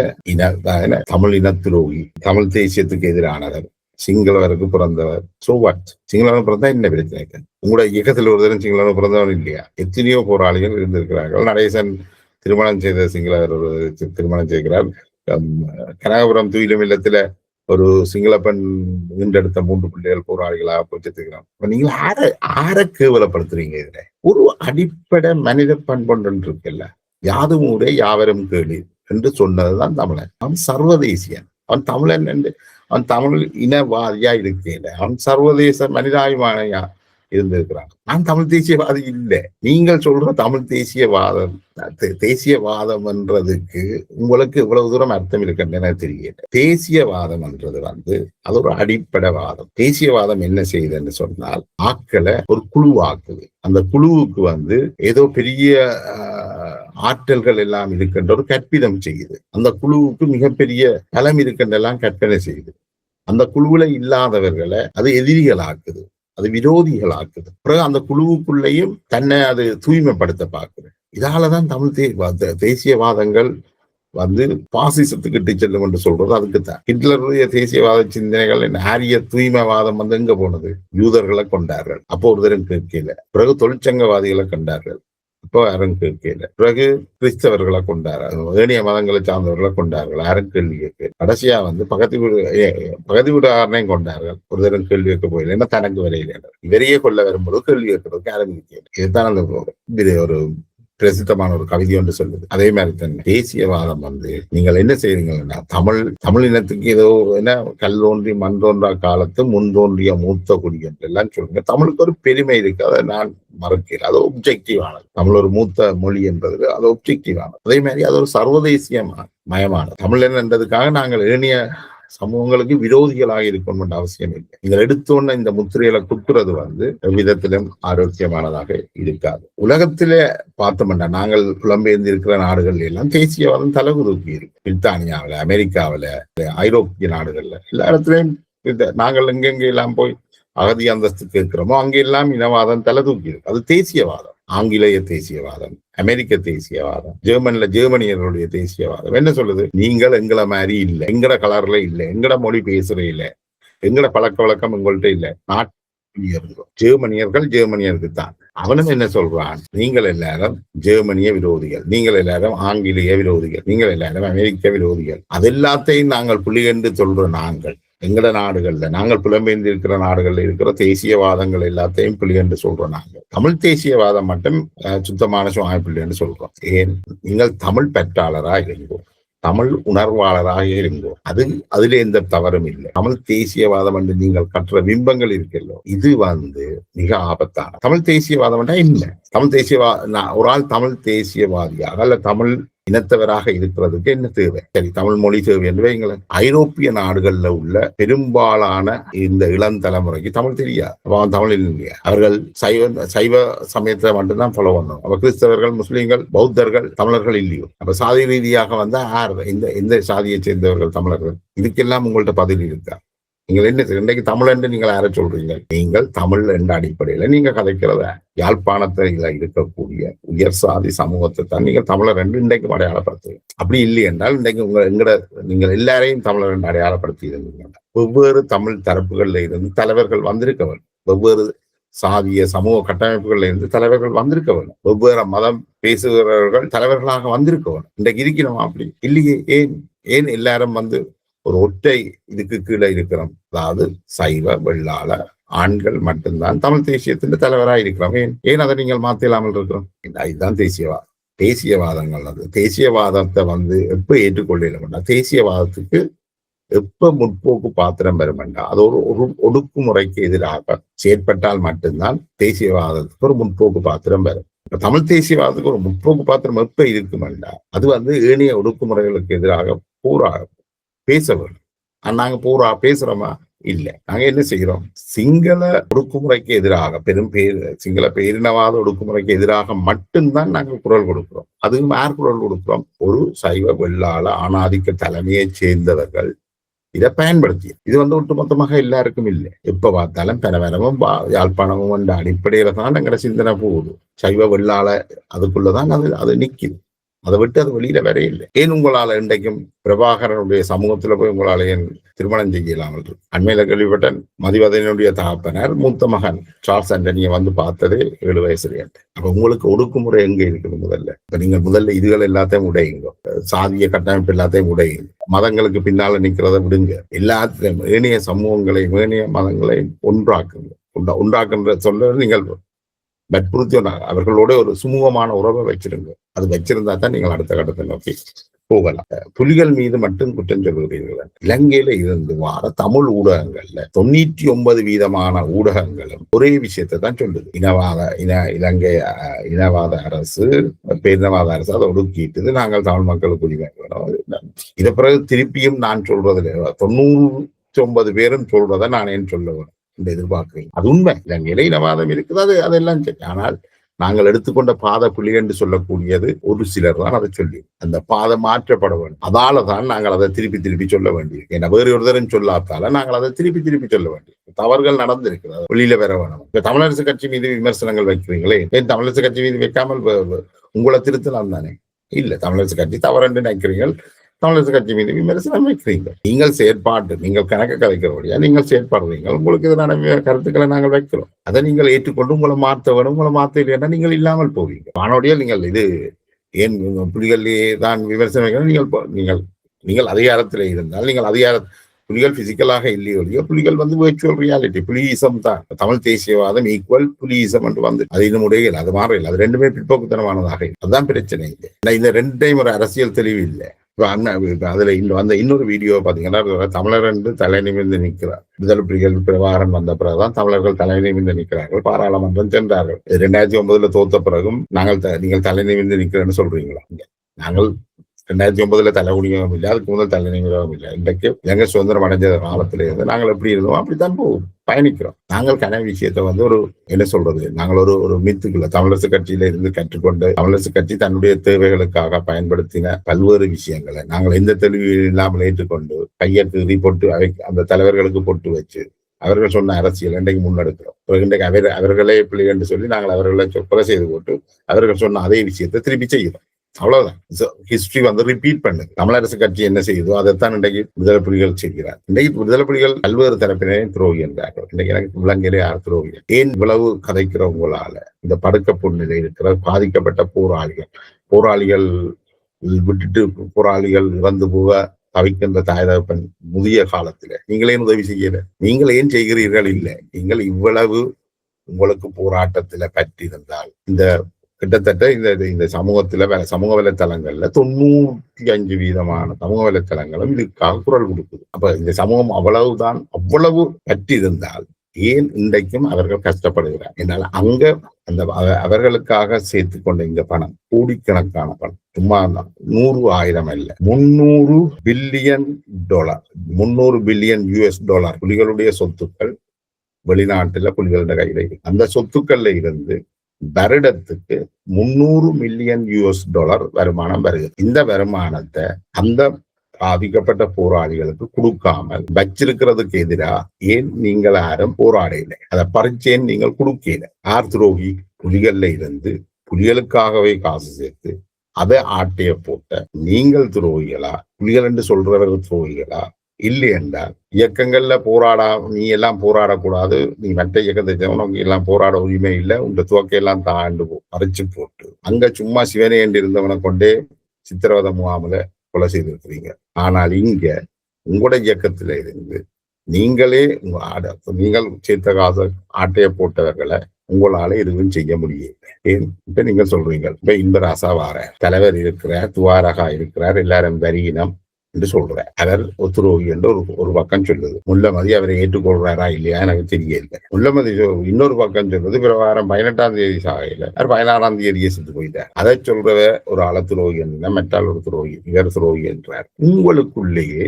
A: தமிழ் இன துரோகி, தமிழ் தேசியத்துக்கு எதிரானவர், சிங்களவருக்கு பிறந்தவர். So what? சிங்களவன் பிறந்தா என்ன பிரச்சனை? உங்களோட இயக்கத்தில் ஒரு தரம் சிங்களவன் பிறந்தவன் இல்லையா? எத்தனையோ போராளிகள் இருந்திருக்கிறார்கள். நடேசன் திருமணம் செய்த சிங்களவர் திருமணம் செய்கிறார். கனகபுரம் துயிலும் இல்லத்துல ஒரு சிங்கள பெண் வீண்டெடுத்த 3 பிள்ளைகள் போராளிகளாக போச்சுக்கிறான். நீங்க ஆற கேவலப்படுத்துறீங்க. இதுல ஒரு அடிப்படை மனித பண்பொன்று இருக்குல்ல, யாதும் ஊரே யாவரும் கேளு என்று சொன்னதுதான் தமிழன். அவன் சர்வதேசியன், அவன் தமிழன் என்று, அவன் தமிழ் இனவாதியா இருக்கல, அவன் சர்வதேச மனிதாபிமானியா இருந்திருக்கிறான். நான் தமிழ் தேசியவாதி இல்லை. நீங்கள் சொல்ற தமிழ் தேசியவாதம் என்றதுக்கு உங்களுக்கு இவ்வளவு தூரம் அர்த்தம் இருக்குன்னு எனக்கு தெரியல. தேசியவாதம் என்றது அது ஒரு அடிப்படை வாதம். தேசியவாதம் என்ன செய்யுதுன்னு சொன்னால், ஆக்களை ஒரு குழுவாக்குது. அந்த குழுவுக்கு ஏதோ பெரிய ஆற்றல்கள் எல்லாம் இருக்கின்ற ஒரு கற்பிதம் செய்யுது. அந்த குழுவுக்கு மிகப்பெரிய பலம் இருக்கின்றெல்லாம் கற்பனை செய்யுது. அந்த குழுவுல இல்லாதவர்களை அது எதிரிகளாக்குது, அது விரோதிகளாக்குது. பிறகு அந்த குழுவுக்குள்ளேயும் தன்னை அது தூய்மைப்படுத்த பார்க்குது. இதாலதான் தமிழ் தேசியவாதங்கள் பாசிசத்துக்கு இட்டு செல்லும் என்று சொல்றது அதுக்குத்தான். ஹிட்லருடைய தேசியவாத சிந்தனைகள் ஆரிய தூய்மைவாதம் எங்க போனது? யூதர்களை கொண்டார்கள், அப்போ ஒருத்தரும் கேட்கல. பிறகு தொழிற்சங்கவாதிகளை கொண்டார்கள், இப்போ யாரும் கேட்கல. பிறகு கிறிஸ்தவர்களை கொண்டார்கள், ஏனைய மதங்களை சார்ந்தவர்களை கொண்டார்கள், யாரும் கேள்வி கேட்க. கடைசியா பக்கத்து வீட்டுக்காரனையும் கொண்டார்கள், ஒருத்தரும் கேள்வி கேட்க போயில, என்ன தனக்கு வரையில இவரையே கொள்ள வரும்போது கேள்வி கேட்கறதுக்கு ஆரம்பிக்கல. இதுதான் அந்த ஒரு பிரசித்தமான ஒரு கவிதை ஒன்று சொல்லுது. அதே மாதிரி தான் தேசியவாதம் நீங்கள் என்ன செய்றீங்கன்னா, தமிழ் இனத்துக்கு ஏதோ என்ன கல் தோன்றி மண் தோன்றா காலத்து முன் தோன்றிய மூத்த குடி என்று எல்லாம் சொல்லுங்க. தமிழுக்கு ஒரு பெருமை இருக்கு, அதை நான் மறக்கிறேன். அது ஒப்ஜெக்டிவ் ஆனது. தமிழ் ஒரு மூத்த மொழி என்பது அது ஒப்ஜெக்டிவ் ஆனது. அதே மாதிரி அது ஒரு சர்வதேசிய மயமானது. தமிழ் என்றதுக்காக நாங்கள் ஏனைய சமூகங்களுக்கு விரோதிகளாக இருக்கணும் என்ற அவசியம் இல்லை. நீங்கள் எடுத்தோன்ன இந்த முத்திரையில குத்துறது விதத்திலும் ஆரோக்கியமானதாக இருக்காது. உலகத்திலே பார்த்தோம்னா நாங்கள் புலம்பெயர்ந்து இருக்கிற நாடுகள் எல்லாம் தேசியவாதம் தலைகுறுக்கி இருக்கு. பிரித்தானியாவில, அமெரிக்காவில, ஐரோப்பிய நாடுகள்ல எல்லா இடத்துலயும் நாங்கள் எங்கெங்க எல்லாம் போய் அகதி அந்தஸ்து கேட்கிறோமோ அங்கெல்லாம் இனவாதம் தலை தூக்கி இருக்கு. அது தேசியவாதம். ஆங்கிலேய தேசியவாதம், அமெரிக்க தேசியவாதம், ஜெர்மனியர்களுடைய தேசியவாதம் என்ன சொல்லுது? நீங்கள் எங்களை மாதிரி இல்லை, எங்கட கலர்ல இல்லை, எங்கட மொழி பேசுற இல்லை, எங்கட பழக்க வழக்கம் உங்கள்கிட்ட இல்லை, ஜெர்மனியருக்கு தான். அவனும் என்ன சொல்றான்? நீங்கள் எல்லாரும் ஜெர்மனிய விரோதிகள், நீங்கள் எல்லாரும் ஆங்கிலேய விரோதிகள், நீங்கள் எல்லாரும் அமெரிக்க விரோதிகள். அது எல்லாத்தையும் நாங்கள் புள்ளி என்று சொல்ற நாங்கள் எங்கட நாடுகள்ல, நாங்கள் புலம்பெயர்ந்து இருக்கிற நாடுகள்ல இருக்கிற தேசியவாதங்கள் எல்லாத்தையும் புள்ளி என்று சொல்றோம். நாங்கள் தமிழ் தேசியவாதம் மட்டும் சுத்தமான சுவாமி புள்ளி என்று சொல்றோம். ஏன்? நீங்கள் தமிழ் பெற்றாளராக இருங்கோ, தமிழ் உணர்வாளராக இருங்கோ, அதுல எந்த தவறும் இல்லை. தமிழ் தேசியவாதம் என்று நீங்கள் கற்ற பிம்பங்கள் இருக்கல்லோ, இது மிக ஆபத்தான. தமிழ் தேசியவாதம் இல்லை. தமிழ் ஒரு ஆள் தமிழ் தேசியவாதியாக அல்ல தமிழ் இனத்தவராக இருக்கிறதுக்கு என்ன தேவை? சரி, தமிழ் மொழி தேவை என்று வைங்களேன். ஐரோப்பிய நாடுகள்ல உள்ள பெரும்பாலான இந்த இளம் தலைமுறைக்கு தமிழ் தெரியாது. தமிழ் இல்லையா? அவர்கள் சைவ சமயத்தை மட்டும்தான் ஃபாலோ பண்ணணும். அப்ப கிறிஸ்தவர்கள், முஸ்லீம்கள், பௌத்தர்கள் தமிழர்கள் இல்லையோ? அப்ப சாதி ரீதியாக யார் எந்த சாதியை சேர்ந்தவர்கள் தமிழர்கள்? இதுக்கெல்லாம் உங்கள்ட்ட பதில் இருக்கா? நீங்கள் என்ன இன்றைக்கு தமிழ் என்று நீங்கள் யாரை சொல்றீங்க? நீங்கள் தமிழ் என்ற அடிப்படையில நீங்க கதைக்கிறத யாழ்ப்பாணத்துல இருக்கக்கூடிய உயர் சாதி சமூகத்தை தான் நீங்கள் தமிழர் என்று இன்றைக்கு அடையாளப்படுத்துவீங்க. அப்படி இல்லை என்றால் இன்றைக்கு நீங்கள் எல்லாரையும் தமிழர் என்று அடையாளப்படுத்தி இருந்தீங்க. வெவ்வேறு தமிழ் தரப்புகள்ல இருந்து தலைவர்கள் வந்திருக்கவர், வெவ்வேறு சாதிய சமூக கட்டமைப்புகள்ல இருந்து தலைவர்கள் வந்திருக்கவர், வெவ்வேறு மதம் பேசுகிறவர்கள் தலைவர்களாக வந்திருக்கவர். இன்றைக்கு இருக்கணும் அப்படி இல்லையே. ஏன் எல்லாரும் ஒரு ஒற்றை இதுக்கு கீழே இருக்கிறோம்? அதாவது சைவ வெள்ளாள ஆண்கள் மட்டும்தான் தமிழ் தேசியத்தின் தலைவராக இருக்கிறோம். ஏன் அதை நீங்கள் மாத்தலாமல் இருக்கிறோம்? இதுதான் தேசியவாதம். தேசியவாதங்கள் தேசியவாதத்தை எப்ப ஏற்றுக்கொள்ள தேசியவாதத்துக்கு எப்ப முற்போக்கு பாத்திரம் பெறுமெண்டா அது ஒரு ஒடுக்குமுறைக்கு எதிராக செயற்பட்டால் மட்டும்தான் தேசியவாதத்துக்கு ஒரு முற்போக்கு பாத்திரம் பெறும். தமிழ் தேசியவாதத்துக்கு ஒரு முற்போக்கு பாத்திரம் எப்ப இருக்குமெண்டா அது ஏனைய ஒடுக்குமுறைகளுக்கு எதிராக பூரா பேசவும். நாங்க பூரா பேசுறோமா? இல்ல. நாங்க என்ன செய்யறோம்? சிங்கள ஒடுக்குமுறைக்கு எதிராக சிங்கள பேரினவாத ஒடுக்குமுறைக்கு எதிராக மட்டும்தான் நாங்கள் குரல் கொடுக்கிறோம். அதுவும் யார் குரல் கொடுக்கிறோம்? ஒரு சைவ வெள்ளாள ஆணாதிக்க தலைமையை சேர்ந்தவர்கள் இதை பயன்படுத்தி. இது ஒட்டுமொத்தமாக எல்லாருக்கும் இல்லை. எப்ப பார்த்தாலும் பெறவரமும் யாழ்ப்பாணமும் என்ற அடிப்படையில தான் எங்கட சிந்தனை போகுது. சைவ வெள்ளாள அதுக்குள்ளதான் அது நிக்குது. அதை விட்டு அது வெளியில வேற இல்லை. ஏன் உங்களால இன்றைக்கும் பிரபாகரனுடைய சமூகத்துல போய் உங்களால ஏன் திருமணம் செய்யலாமல்? அண்மையில கேள்விப்பட்ட மதிவதனுடைய தகப்பனர் மூத்த மகன் சார்ல்ஸ் ஆண்டனியை பார்த்ததே 7 வயசுல. அப்ப உங்களுக்கு ஒடுக்குமுறை எங்க இருக்குது? இப்ப நீங்க முதல்ல இதுகள் எல்லாத்தையும் உடையுங்க, சாதிய கட்டமைப்பு எல்லாத்தையும் உடையுங்க, மதங்களுக்கு பின்னால நிக்கிறத விடுங்க, எல்லாத்தையும் ஏனைய சமூகங்களையும் ஏனைய மதங்களையும் ஒன்றாக்குன்ற சொல்ல நீங்கள் வற்புறுத்தி அவர்களோட ஒரு சுமூகமான உறவை வச்சிருங்க. அது வச்சிருந்தா தான் நீங்கள் அடுத்த கட்டத்தை நோக்கி போகலாம். புலிகள் மீது மட்டும் குற்றம் சொல்கிறீர்கள். இலங்கையில இருந்து வார தமிழ் ஊடகங்கள்ல 99% ஊடகங்களும் ஒரே விஷயத்தை தான் சொல்லுது. இலங்கை இனவாத அரசு, பேரினவாத அரசு அதை ஒடுக்கிட்டு நாங்கள் தமிழ் மக்களுக்கு உரிமை வேணும். இதை பிறகு திருப்பியும் நான் சொல்றது 99 பேரும் சொல்றதை நான் ஏன் சொல்ல வேணும் என்று எதிர்பார்க்கிறேன். அது உண்மை. இலங்கையில இனவாதம் இருக்குது, அதெல்லாம் சரி. ஆனால் நாங்கள் எடுத்துக்கொண்ட பாதை பிழை என்று சொல்லக்கூடியது ஒரு சிலர் தான் அதை சொல்லி அந்த பாதை மாற்றப்பட வேண்டும். அதால தான் நாங்கள் அதை திருப்பி சொல்ல வேண்டியது. ஏன்னா வேறு ஒருத்தரும் சொல்லாத்தால நாங்கள் அதை திருப்பி சொல்ல வேண்டியது. தவறுகள் நடந்திருக்கிறது, வெளியில வர வேணும். இப்ப தமிழரசு கட்சி மீது விமர்சனங்கள் வைக்கிறீங்களே, ஏன் தமிழரசு கட்சி மீது வைக்காமல் உங்களை திருத்தலாம் தானே? இல்ல, தமிழரசு கட்சி தவறு நினைக்கிறீர்கள், தமிழரசு கட்சி மீது விமர்சனம் வைக்கிறீங்க. நீங்கள் செயற்பாட்டு, நீங்கள் கணக்கு கலைக்கிறபடியா நீங்கள் செயற்பாடுறீங்க. உங்களுக்கு எதிரான கருத்துக்களை நாங்கள் வைக்கிறோம். அதை நீங்கள் ஏற்றுக்கொண்டு உங்களை மாற்ற வேணும். உங்களை மாற்ற இல்லைன்னா நீங்கள் இல்லாமல் போவீங்க. வானோடியா நீங்கள் இது ஏன் புலிகளே தான் விமர்சனம் வைக்கணும்? நீங்கள் அதிகாரத்தில் இருந்தால் நீங்கள் புலிகள் பிசிக்கலாக இல்லையோ, புலிகள் விர்ச்சுவல் ரியாலிட்டி, புலியிசம் தான். தமிழ் தேசியவாதம் ஈக்குவல் புலியிசம் என்று வந்து அது இன்னும் முடியல, அது மாறல. அது ரெண்டுமே பிற்போக்குத்தனமானதாக. அதுதான் பிரச்சனை. இந்த ரெண்டையும் ஒரு அரசியல் தெளிவு இல்லை. அதுல வந்த இன்னொரு வீடியோ பாத்தீங்கன்னா, தமிழர் என்று தலை நிமிர்ந்து நிற்கிறார். விடுதலை புலிகள் பிரபாகரன் வந்த பிறகுதான் தமிழர்கள் தலை நிமிர்ந்து நிற்கிறார்கள், பாராளுமன்றம் சென்றார்கள். 2009 தோத்த பிறகும் நீங்கள் தலை நிமிர்ந்து நிற்கிறேன்னு சொல்றீங்களா? நாங்கள் 2009 தலை குனியவும் இல்லை, அதுக்கு முதல் தலை நிமிரவும் இல்லை. இன்றைக்கு எங்க சுதந்திரம் அடைஞ்ச காலத்துல இருந்து நாங்கள் எப்படி இருந்தோம் அப்படித்தான் பயணிக்கிறோம். நாங்கள் கன விஷயத்தை ஒரு என்ன சொல்றது, நாங்கள் ஒரு மித்துக்குள்ள தமிழரசு கட்சியில இருந்து கற்றுக்கொண்டு தமிழரசு கட்சி தன்னுடைய தேவைகளுக்காக பயன்படுத்தின பல்வேறு விஷயங்களை நாங்கள் எந்த தெளிவு இல்லாமல் ஏற்றுக்கொண்டு கையெழுத்து போட்டு அந்த தலைவர்களுக்கு போட்டு வச்சு அவர்கள் சொன்ன அரசியல் இன்றைக்கு முன்னெடுக்கிறோம். இன்றைக்கு அவர்களே பிள்ளை என்று சொல்லி நாங்கள் அவர்களை கொலை செய்து போட்டு அவர்கள் சொன்ன அதே விஷயத்தை திருப்பி செய்கிறோம். அவ்வளவுதான். ஹிஸ்டரி ரிப்பீட் பண்ணு. தமிழரசு கட்சி என்ன செய்யுதோ அதைத்தான் இன்றைக்கு விடுதலை புலிகள் செய்கிறார். இன்றைக்கு விடுதலை புலிகள் பல்வேறு தரப்பினரையும் துரோகி என்றார்கள். இன்றைக்கு எனக்கு விலங்கிலே யார் துரோகி? ஏன் இவ்வளவு கதைக்கிறவங்களால இந்த படுக்க பொண்ணில இருக்கிற பாதிக்கப்பட்ட போராளிகள் விட்டுட்டு போராளிகள் இறந்து போக தவிக்கின்ற தாய் தகப்பன் முதிய காலத்துல நீங்கள் ஏன் உதவி செய்யல? நீங்கள் ஏன் செய்கிறீர்கள்? இல்லை, நீங்கள் இவ்வளவு உங்களுக்கு போராட்டத்துல பற்றியிருந்தால் இந்த கிட்டத்தட்ட இந்த சமூக வலைத்தளங்கள்ல 95% சமூக வலைத்தளங்களும் இதுக்காக குரல் கொடுக்குது. அப்ப இந்த சமூகம் அவ்வளவு பற்றி இருந்தால் ஏன் இன்றைக்கும் அவர்கள் கஷ்டப்படுகிறார் என்றால் அங்க அந்த அவர்களுக்காக சேர்த்து கொண்ட இந்த பணம் கோடிக்கணக்கான பணம், சும்மா 100,000 அல்ல, $300 பில்லியன் US புலிகளுடைய சொத்துக்கள் வெளிநாட்டுல புலிகளுடைய கையில இருக்கு. அந்த சொத்துக்கள்ல இருந்து வருடத்துக்கு $300 மில்லியன் வருமானம் வருகிறது. இந்த வருமானத்தை அந்த பாதிக்கப்பட்ட போராளிகளுக்கு கொடுக்காமல் வச்சிருக்கிறதுக்கு எதிராக ஏன் நீங்கள் யாரும் போராடல? அதை பறிச்சேன் நீங்கள் கொடுக்கல. ஆர் துரோகி? புலிகள்ல இருந்து புலிகளுக்காகவே காசு சேர்த்து அதை ஆட்டைய போட்ட நீங்கள் துரோகிகளா? புலிகள் என்று சொல்றவர்கள் துரோகிகளா? இல்லை என்றால் இயக்கங்கள்ல நீ எல்லாம் போராடக்கூடாது, நீ மற்ற இயக்கத்தை உனக்கு எல்லாம் போராட உரிமை இல்லை, உங்க துவக்கையெல்லாம் தாண்டு பறிச்சு போட்டு அங்க சும்மா சிவனே என்று இருந்தவனை கொண்டே சித்திரவதை முகாமில கொலை செய்திருக்கிறீங்க. ஆனால் இங்க உங்களோட இயக்கத்தில இருந்து நீங்கள் சேர்த்த காச ஆட்டைய போட்டவர்களை உங்களால எதுவும் செய்ய முடியல. ஏன் இப்ப நீங்க சொல்றீங்க, இப்ப இன்பராசா வார தலைவர் இருக்கிறார், துவாரகா இருக்கிறார், எல்லாரும் வரியினம் என்று சொல்ற அவர் துரோகி என்று ஒரு பக்கம் சொல்லுது. முல்லமதி அவரை ஏற்றுக்கொள்றாரா இல்லையா எனக்கு தெரியல. முல்லமதி இன்னொரு பக்கம் சொல்றது பிரகாரம் 18ஆம் தேதி சாகையில 16ஆம் தேதியே செத்து போயிட்டார். அதை சொல்றவ ஒரு ஆள துரோகி என்ற மற்றால் ஒரு துரோகி, இவர் துரோகி என்றார். உங்களுக்குள்ளேயே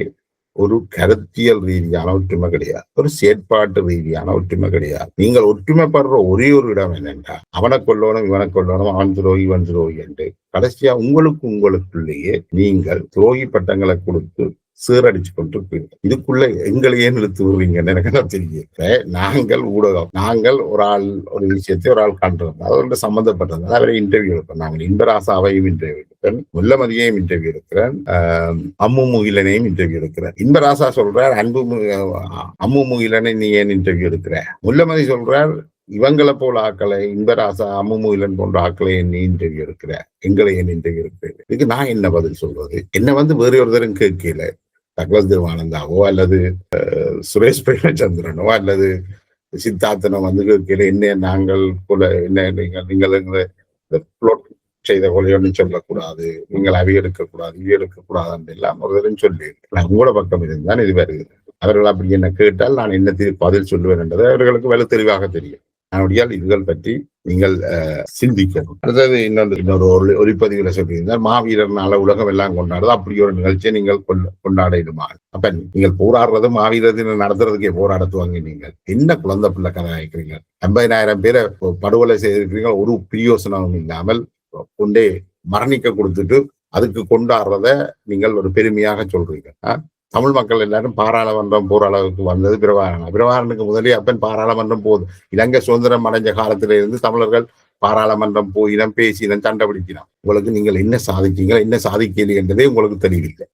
A: ஒரு கருத்தியல் ரீதியான ஒற்றுமை கிடையாது, ஒரு செயற்பாட்டு ரீதியான ஒற்றுமை கிடையாது. நீங்கள் ஒற்றுமைப்படுற ஒரே ஒரு இடம் என்னென்றா அவனை கொல்லணும் இவனை கொல்லணும், அவன் துரோகி இவன் துரோகி என்று கடைசியா உங்களுக்குள்ளேயே நீங்கள் துரோகி பட்டங்களை கொடுத்து சீரடிச்சு கொண்டிருப்பீர்கள். இதுக்குள்ள எங்களையே நிறுத்தி விடுவீங்கன்னு எனக்கு என்ன தெரியல. நாங்கள் ஊடகம், நாங்கள் ஒரு விஷயத்தை ஒரு ஆள் காண்றோம், அதோட சம்பந்தப்பட்டது அவரை இன்டர்வியூ எடுப்போம். நாங்கள் இன்பராசாவையும் இன்டர்வியூ எடுக்கிறேன், முல்லமதியையும் இன்டர்வியூ எடுக்கிறேன், அம்மு முகிலனையும் இன்டர்வியூ எடுக்கிறேன். இன்பராசா சொல்றார் அம்மு முகிலனை நீ ஏன் இன்டர்வியூ எடுக்கிற? முல்லமதி சொல்றார் இவங்களை போல ஆக்களை, இன்பராசா அம்மு முகிலன் போன்ற ஆக்களை நீ இன்டர்வியூ எடுக்கிற, எங்களை ஏன் இன்டர்வியூ எடுக்கிறேன்? இதுக்கு நான் என்ன பதில் சொல்றது? என்ன வேறு ஒருத்தரும் கேட்கல. டக்ளஸ் தேவானந்தாவோ அல்லது சுரேஷ் பிரேமச்சந்திரனோ அல்லது சித்தார்த்தனோ கேட்கல என்ன நாங்கள் போல என்ன நீங்கள் செய்த கொலையோன்னு சொல்லக்கூடாது, நீங்கள் அவி எடுக்கக்கூடாது இவி எடுக்கக்கூடாது எல்லாம் ஒருத்தரும் சொல்லி நான் உங்களோட பக்கம் இருந்தான் இது வருகிறது. அவர்கள் அப்படி என்ன கேட்டால் நான் என்ன பதில் சொல்லுவேன் என்றது அவர்களுக்கு தெளிவாக தெரியும். அதனுடைய இதுகள் பற்றி நீங்கள் சிந்திக்கணும். அடுத்தது இன்னொரு ஒளிப்பதிவுல சொல்லியிருந்தால் மாவீரர்னால உலகம் எல்லாம் கொண்டாடுது, அப்படி ஒரு நிகழ்ச்சியை நீங்கள் கொண்டாடிடுமா? அப்ப நீங்கள் போராடுறது மாவீரர் தினம் நடத்துறதுக்கே போராடத்துவாங்க. நீங்கள் என்ன குழந்தை பிள்ளை கதை ஆயிக்கிறீங்க? 50,000 பேரை படுகொலை செய்திருக்கிறீங்க, ஒரு பிரயோசனமும் இல்லாமல் கொண்டே மரணிக்க கொடுத்துட்டு அதுக்கு கொண்டாடுறத நீங்கள் ஒரு பெருமையாக சொல்றீங்க. தமிழ் மக்கள் எல்லாரும் பாராளுமன்றம் போற அளவுக்கு வந்தது பிரபாகரனுக்கு முதலே அப்பன் பாராளுமன்றம் போகுது. இலங்கை சுதந்திரம் அடைஞ்ச காலத்தில இருந்து தமிழர்கள் பாராளுமன்றம் போயினம், பேசினம், சண்டை பிடிச்சினோம். உங்களுக்கு நீங்கள் என்ன சாதிச்சீங்க, என்ன சாதிக்கல என்றதே உங்களுக்கு தெரியவில்லை.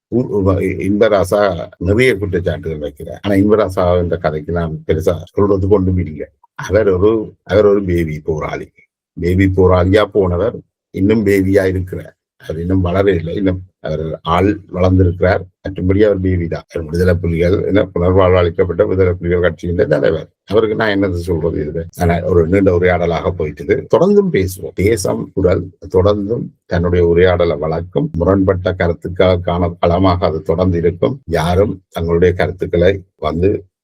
A: இன்பராசா நிறைய குற்றச்சாட்டுகள் வைக்கிறார். ஆனா இன்பராசா என்ற கதைக்கு நான் பெருசா சொல்றதுக்கு ஒன்றும் இல்லை. அவர் ஒரு பேபி போராளி. பேபி போராளியா போனவர் இன்னும் பேபியா இருக்கிறார். அவர் இன்னும் வளர இல்லை. இன்னும் அவர் ஆள் வளர்ந்திருக்கிறார். மற்றபடி அவர் பேபி தான். விடுதலை புலிகள் புனர்வாழ்வளிக்கப்பட்ட விடுதலை புலிகள் கட்சியின் தலைவர். அவருக்கு நான் என்னது சொல்றது? இது ஒரு நீண்ட உரையாடலாக போயிட்டு தொடர்ந்தும் பேசுவோம். தேசம் குரல் தொடர்ந்தும் தன்னுடைய உரையாடலை வளர்க்கும். முரண்பட்ட கருத்துக்களுக்கான களமாக அது தொடர்ந்து இருக்கும். யாரும் தங்களுடைய கருத்துக்களை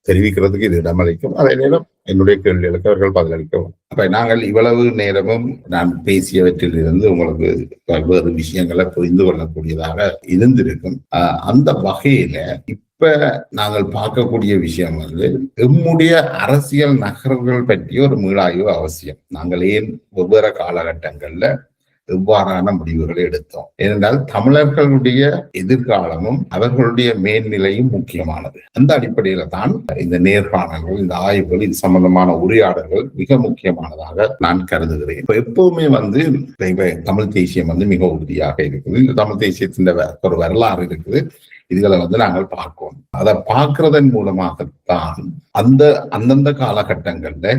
A: தெரிவிக்கிறதுக்கு இது இடமளிக்கும். அதே நேரம் என்னுடைய கேள்விகளுக்கு அவர்கள் பதிலளிக்கவும். அப்ப நாங்கள் இவ்வளவு நேரமும் நான் பேசியவற்றில் இருந்து உங்களுக்கு பல்வேறு விஷயங்களை புரிந்து கொள்ளக்கூடியதாக இருந்திருக்கும். அந்த வகையில இப்ப நாங்கள் பார்க்கக்கூடிய விஷயம் எம்முடைய அரசியல் நகர்வுகள் பற்றிய ஒரு மீளாய்வு அவசியம். நாங்கள் ஏன் வெவ்வேறு காலகட்டங்கள்ல எவ்வாறான முடிவுகளை எடுத்தோம்? ஏனென்றால் தமிழர்களுடைய எதிர்காலமும் அவர்களுடைய மேல்நிலையும் முக்கியமானது. அந்த அடிப்படையில தான் இந்த நேர்காணல்கள், இந்த ஆய்வுகள், இது சம்பந்தமான உரையாடல்கள் மிக முக்கியமானதாக நான் கருதுகிறேன். இப்ப எப்பவுமே தமிழ் தேசியம் மிக உறுதியாக இருக்குது. இந்த தமிழ் தேசியத்தின் ஒரு வரலாறு இருக்குது. இதுகளை நாங்கள் பார்க்கணும். அதை பார்க்கறதன் மூலமாகத்தான் அந்தந்த காலகட்டங்கள்ல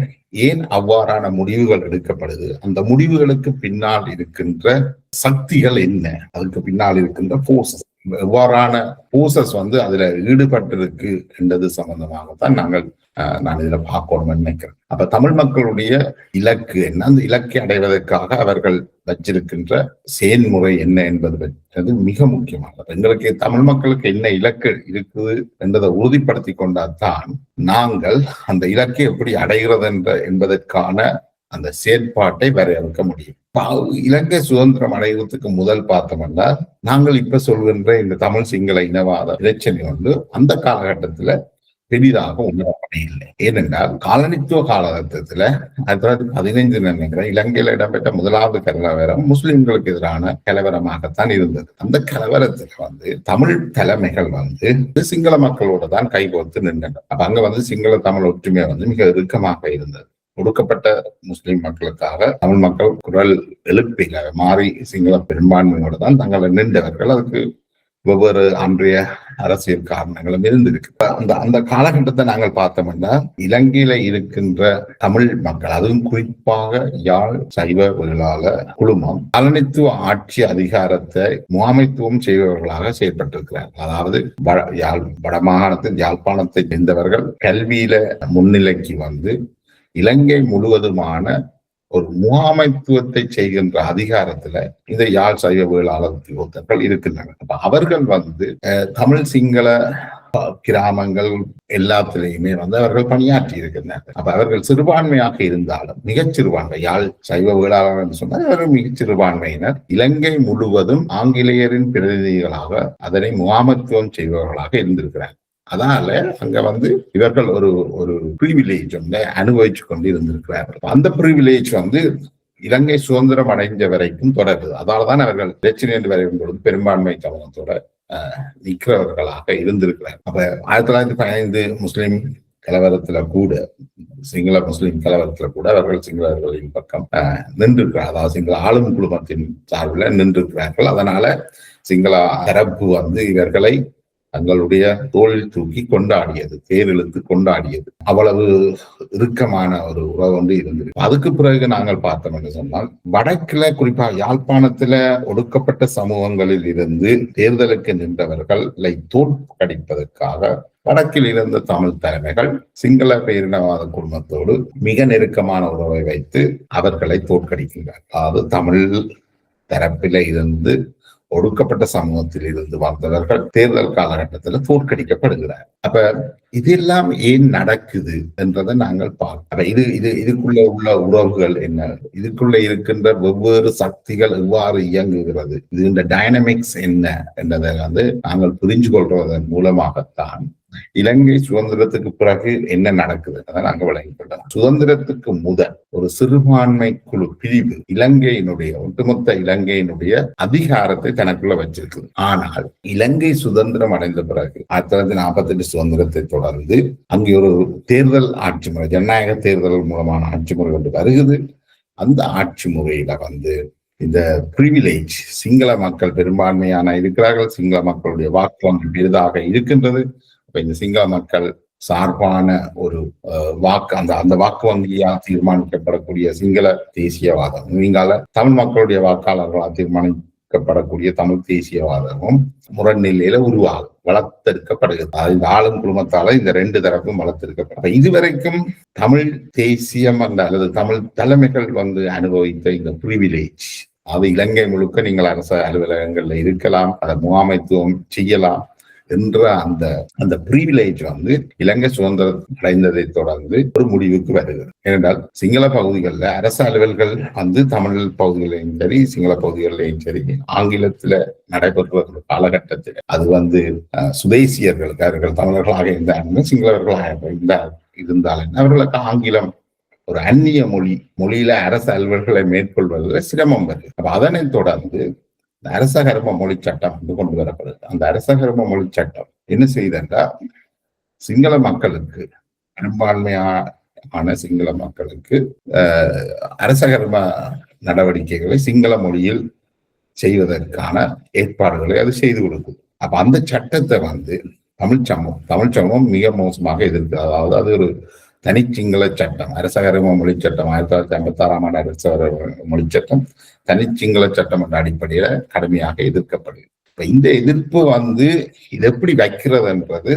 A: ஏன் அவ்வாறான முடிவுகள் எடுக்கப்படுது, அந்த முடிவுகளுக்கு பின்னால் இருக்கின்ற சக்திகள் என்ன, அதுக்கு பின்னால் இருக்கின்ற போர்சஸ், எவ்வாறான போர்சஸ் அதுல ஈடுபட்டிருக்கு என்றது சம்பந்தமாகத்தான் நான் இதுல பார்க்கணும்னு நினைக்கிறேன். அப்ப தமிழ் மக்களுடைய இலக்கு என்ன, அந்த இலக்கை அடைவதற்காக அவர்கள் வச்சிருக்கின்ற செயல்முறை என்ன என்பது மிக முக்கியமானது. எங்களுக்கு தமிழ் மக்களுக்கு என்ன இலக்கு இருக்குது என்றதை உறுதிப்படுத்தி கொண்டால்தான் நாங்கள் அந்த இலக்கை எப்படி அடைகிறது என்பதற்கான அந்த செயற்பாட்டை வரையறுக்க முடியும். இலங்கை சுதந்திரம் அடைவதற்கு முதல் பார்த்தோம்னா நாங்கள் இப்ப சொல்கின்ற இந்த தமிழ் சிங்கள இனவாத பிரச்சனை அந்த காலகட்டத்துல பெரிதாக உணரப்படவில்லை. ஏனென்றால் காலனித்துவ காலகட்டத்துல 1915 நினைக்கிறேன் இலங்கையில இடம்பெற்ற முதலாவது கலவரம் முஸ்லிம்களுக்கு எதிரான கலவரமாகத்தான் இருந்தது. அந்த கலவரத்துல தமிழ் தலைமைகள் சிங்கள மக்களோட தான் கைகோர்த்து நின்றனர். அப்ப அங்க சிங்கள தமிழ் ஒற்றுமை மிக இறுக்கமாக இருந்தது. ஒடுக்கப்பட்ட முஸ்லிம் மக்களுக்காக தமிழ் மக்கள் குரல் எழுப்பில மாறி சிங்கள பெரும்பான்மையோடு தான் தங்களை நின்றவர்கள். அதுக்கு ஒவ்வொரு அன்றைய அரசியல் காரணங்களும் இருந்திருக்கு. அந்த காலகட்டத்தை நாங்கள் பார்த்தோம்னா இலங்கையில இருக்கின்ற தமிழ் மக்கள், அதுவும் குறிப்பாக யாழ் சைவ வேளாளர் குழுமம் காலனித்துவ ஆட்சி அதிகாரத்தை முகாமைத்துவம் செய்பவர்களாக செயல்பட்டிருக்கிறார்கள். அதாவது வடமாகாணத்தின் யாழ்ப்பாணத்தை சேர்ந்தவர்கள் கல்வியில முன்னிலைக்கு இலங்கை முழுவதுமான ஒரு முகாமைத்துவத்தை செய்கின்ற அதிகாரத்துல இந்த யாழ் சைவ வேளாளர் உத்தியோகத்தர்கள் இருக்கின்றனர். அப்ப அவர்கள் தமிழ் சிங்கள கிராமங்கள் எல்லாத்திலையுமே அவர்கள் பணியாற்றி இருக்கின்றனர். அப்ப அவர்கள் சிறுபான்மையாக இருந்தாலும் மிகச் சிறுபான்மை, யாழ் சைவ வேளாளர் என்று சொன்னால் அவர்கள் மிகச் சிறுபான்மையினர் இலங்கை முழுவதும் ஆங்கிலேயரின் பிரதிநிதிகளாக அதனை முகாமைத்துவம் செய்பவர்களாக இருந்திருக்கிறார். அதனால அங்க இவர்கள் ஒரு பிரிவிலேஜ் அனுபவிச்சு கொண்டு இருந்திருக்கிறார்கள். அந்த பிரிவிலேஜ் இலங்கை சுதந்திரம் அடைஞ்ச வரைக்கும் தொடருது. அதனாலதான் அவர்கள் பிரச்சனை என்று வரைக்கும் பொழுது பெரும்பான்மை சமூகத்தோட நிற்கிறவர்களாக இருந்திருக்கிறார். அப்ப 1915 முஸ்லிம் கலவரத்துல கூட, சிங்கள முஸ்லிம் கலவரத்துல கூட அவர்கள் சிங்களர்களின் பக்கம் நின்றிருக்கிறார். அதாவது சிங்கள ஆளும் குழுமத்தின் சார்பில் நின்றிருக்கிறார்கள். அதனால சிங்கள தரப்பு இவர்களை தங்களுடைய தோளில் தூக்கி கொண்டாடியது, தேரெழுத்து கொண்டாடியது. அவ்வளவு இறுக்கமான ஒரு உறவு இருந்தது. அதுக்கு பிறகு நாங்கள் பார்த்தோம் என்று சொன்னால் வடக்குல குறிப்பாக யாழ்ப்பாணத்துல ஒடுக்கப்பட்ட சமூகங்களில் இருந்து தேர்தலுக்கு நின்றவர்களை தோற்கடிப்பதற்காக வடக்கில் இருந்த தமிழ் தலைமைகள் சிங்கள பேரினவாத குடும்பத்தோடு மிக நெருக்கமான உறவை வைத்து அவர்களை தோற்கடிக்கின்றார். அதாவது தமிழ் தரப்பில இருந்து ஒடுக்கப்பட்ட சமூகத்தில் இருந்து வந்தவர்கள் தேர்தல் காலகட்டத்தில் தோற்கடிக்கப்படுகிறார். அப்ப இதெல்லாம் ஏன் நடக்குது என்றதை நாங்கள் பார்ப்போம். இதுக்குள்ள உள்ள உறவுகள் என்ன, இதுக்குள்ள இருக்கின்ற வெவ்வேறு சக்திகள் எவ்வாறு இயங்குகிறது, இது இந்த டைனமிக்ஸ் என்ன என்றதை நாங்கள் புரிஞ்சு கொள்வதன் மூலமாகத்தான் இலங்கை சுதந்திரத்துக்கு பிறகு என்ன நடக்குது அதை நாங்க விளங்கிக்கொள்ளலாம். சுதந்திரத்துக்கு முதல் ஒரு சிறுபான்மை குழு பிரிவு இலங்கையினுடைய ஒட்டுமொத்த இலங்கையினுடைய அதிகாரத்தை தனக்குள்ள வச்சிருக்கு. ஆனால் இலங்கை சுதந்திரம் அடைந்த பிறகு 1948 சுதந்திரத்தை தொடர்ந்து அங்கே ஒரு தேர்தல் ஆட்சி முறை, ஜனநாயக தேர்தல் மூலமான ஆட்சி முறை கொண்டு வருகிறது. அந்த ஆட்சி முறையில இந்த பிரிவிலேஜ், சிங்கள மக்கள் பெரும்பான்மையான இருக்கிறார்கள், சிங்கள மக்களுடைய வாக்கு வங்கி பெரிதாக இருக்கின்றது. இந்த சிங்கள மக்கள் சார்பான ஒரு வாக்கு, அந்த வாக்கு வங்கியால் தீர்மானிக்கப்படக்கூடிய சிங்கள தேசியவாதம், நீங்கால தமிழ் மக்களுடைய வாக்காளர்களால் தீர்மானிக்கப்படக்கூடிய தமிழ் தேசியவாதமும் முரண்நிலையில உருவாகும், வளர்த்தெடுக்கப்படுகிறது. இந்த ஆளும் குழுமத்தால இந்த ரெண்டு தரப்பும் வளர்த்தெடுக்கப்படும். இதுவரைக்கும் தமிழ் தேசியம் அல்லது தமிழ் தலைமைகள் அனுபவித்த இந்த பிரிவிலேஜ், அது இலங்கை முழுக்க நீங்கள் அரசு அலுவலகங்கள்ல இருக்கலாம், அதை முகாமைத்துவம் செய்யலாம் என்ற அந்த பிரிவிலேஜ் இலங்கை சுதந்திரம் அடைந்ததை தொடர்ந்து ஒரு முடிவுக்கு வருகிறது. ஏனென்றால் சிங்கள பகுதிகளில் அரசு அலுவல்கள் தமிழ் பகுதிகளையும் சரி சிங்கள பகுதிகளிலையும் சரி ஆங்கிலத்துல நடைபெற்ற காலகட்டத்தில் அது சுதேசியர்களுக்கு, அவர்கள் தமிழர்களாக இருந்தாலும் சிங்களவர்களாக இருந்தாலும் அவர்களுக்கு ஆங்கிலம் ஒரு அந்நிய மொழியில அரசு அலுவல்களை மேற்கொள்வதில் சிரமம் வருது. அப்ப அதனை தொடர்ந்து அரசகர்ம மொழி சட்டம் கொண்டு வரப்படுது. அந்த அரசகர்ம மொழி சட்டம் என்ன செய்தா சிங்கள மக்களுக்கு, பெரும்பான்மையான சிங்கள மக்களுக்கு அரசகர்ம நடவடிக்கைகளை சிங்கள மொழியில் செய்வதற்கான ஏற்பாடுகளை அது செய்து கொடுக்குது. அப்ப அந்த சட்டத்தை தமிழ் சமூகம் மிக மோசமாக எதிர்க்கு. அதாவது அது ஒரு தனி சிங்கள சட்டம், அரசகர்ம மொழி சட்டம், 1956ஆம் ஆண்டு அரசகர்ம மொழி சட்டம் தனி சிங்கள சட்டம் என்ற அடிப்படையில கடுமையாக எதிர்க்கப்படுது. இப்ப இந்த எதிர்ப்பு இது எப்படி வைக்கிறதுன்றது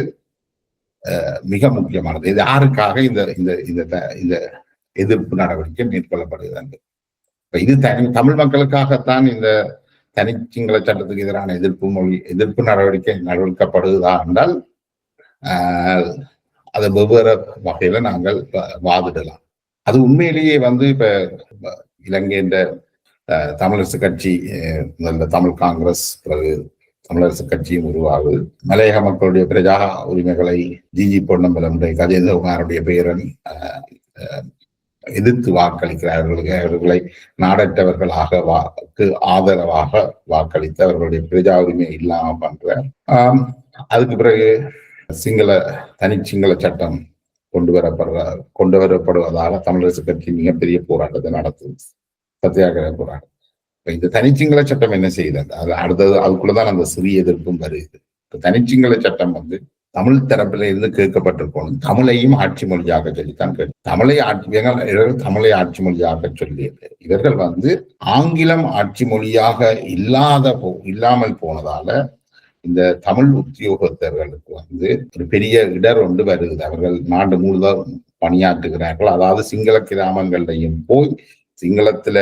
A: மிக முக்கியமானது. இது யாருக்காக இந்த எதிர்ப்பு நடவடிக்கை மேற்கொள்ளப்படுகிறது? இப்ப இது தமிழ் மக்களுக்காகத்தான் இந்த தனி சிங்கள சட்டத்துக்கு எதிரான எதிர்ப்பு நடவடிக்கை நடவடிக்கப்படுவதா என்றால் அதை வெவ்வேறு வகையில நாங்கள் வாதிடலாம். அது உண்மையிலேயே இப்ப இலங்கை என்ற தமிழரசு கட்சி, தமிழ் காங்கிரஸ், பிறகு தமிழரசு கட்சியும் உருவாகுது. மலையக மக்களுடைய பிரஜா உரிமைகளை ஜிஜி பொன்னம்பலம், கஜேந்திரகுமாருடைய பேரன் எதிர்த்து வாக்களிக்கிறார்களுக்கு, அவர்களை நாடற்றவர்களாக ஆதரவாக வாக்களித்து அவர்களுடைய பிரஜா உரிமை இல்லாம பண்ற. அதுக்கு பிறகு தனி சிங்கள சட்டம் கொண்டு வரப்படுவதாக தமிழரசு கட்சி மிகப்பெரிய போராட்டத்தை நடத்துது, சத்தியாகிரக போராட்டம். இந்த தனிச்சிங்கள சட்டம் என்ன செய்யுது? அது அடுத்தது அதுக்குள்ளதான் அந்த சிறிய எதிர்ப்பும் வருது. இப்ப தனிச்சிங்கள சட்டம் தமிழ் தரப்பில இருந்து கேட்கப்பட்டிருக்கணும். தமிழையும் ஆட்சி மொழியாக சொல்லித்தான் கேட்டு தமிழை ஆட்சி மொழியாக சொல்லியது. இவர்கள் ஆங்கிலம் ஆட்சி மொழியாக இல்லாமல் போனதால இந்த தமிழ் உத்தியோகத்தர்களுக்கு ஒரு பெரிய இடர் வருகிறது. அவர்கள் நாடு முழுவதும் பணியாற்றுகிறார்கள். அதாவது சிங்கள கிராமங்களையும் போய் சிங்களத்துல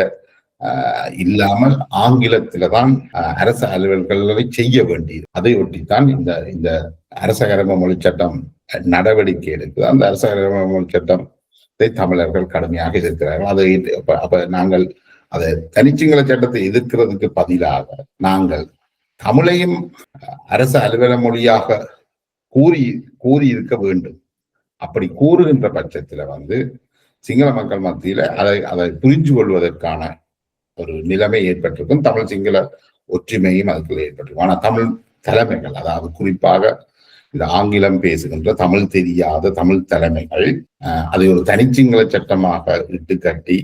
A: இல்லாமல் ஆங்கிலத்தில்தான் அரசு அலுவல்களை செய்ய வேண்டியது. அதை ஒட்டித்தான் இந்த அரசகர்ம மொழி சட்டம் நடவடிக்கை எடுக்குது. அந்த அரசகர்ம மொழி சட்டத்தை தமிழர்கள் கடுமையாக எதிர்க்கிறார்கள். அதை அப்ப நாங்கள் அதை தனிச்சிங்கள சட்டத்தை எதிர்க்கிறதுக்கு பதிலாக நாங்கள் தமிழையும் அரசு அலுவல மொழியாக கூறி இருக்க வேண்டும். அப்படி கூறுகின்ற பட்சத்துல சிங்கள மக்கள் மத்தியில அதை புரிஞ்சு கொள்வதற்கான ஒரு நிலைமை ஏற்பட்டிருக்கும். தமிழ் சிங்கள ஒற்றுமையும் அதுக்குள்ள ஏற்பட்டிருக்கும். ஆனா தமிழ் தலைமைகள், அதாவது குறிப்பாக இந்த ஆங்கிலம் பேசுகின்ற தமிழ் தெரியாத தமிழ் தலைமைகள் அதை ஒரு தனிச்சிங்கள சட்டமாக இட்டுக்கட்டி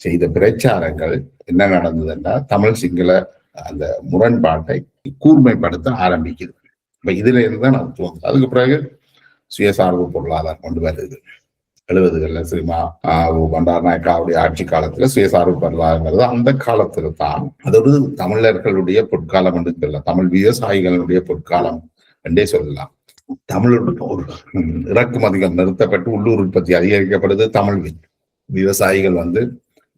A: செய்த பிரச்சாரங்கள் என்ன நடந்ததுன்னா தமிழ் சிங்கள அந்த முரண்பாட்டை கூர்மைப்படுத்த ஆரம்பிக்குது. இப்ப இதுல இருந்துதான் நான் தோணுது. அதுக்கு பிறகு சுயசார்பு பொருளாதாரம் கொண்டு வருது. 70களில் சினிமா பண்டாரநாயக்காவுடைய ஆட்சி காலத்துல சுயசார்பு பொருளாதாரம் அந்த காலத்துல தான் அதோடு தமிழர்களுடைய பொற்காலம் என்று சொல்லலாம், தமிழ் விவசாயிகளுடைய பொற்காலம் என்றே சொல்லலாம். தமிழ் இறக்குமதிகள் நிறுத்தப்பட்டு உள்ளூர் உற்பத்தி அதிகரிக்கப்படுது. தமிழ் விவசாயிகள்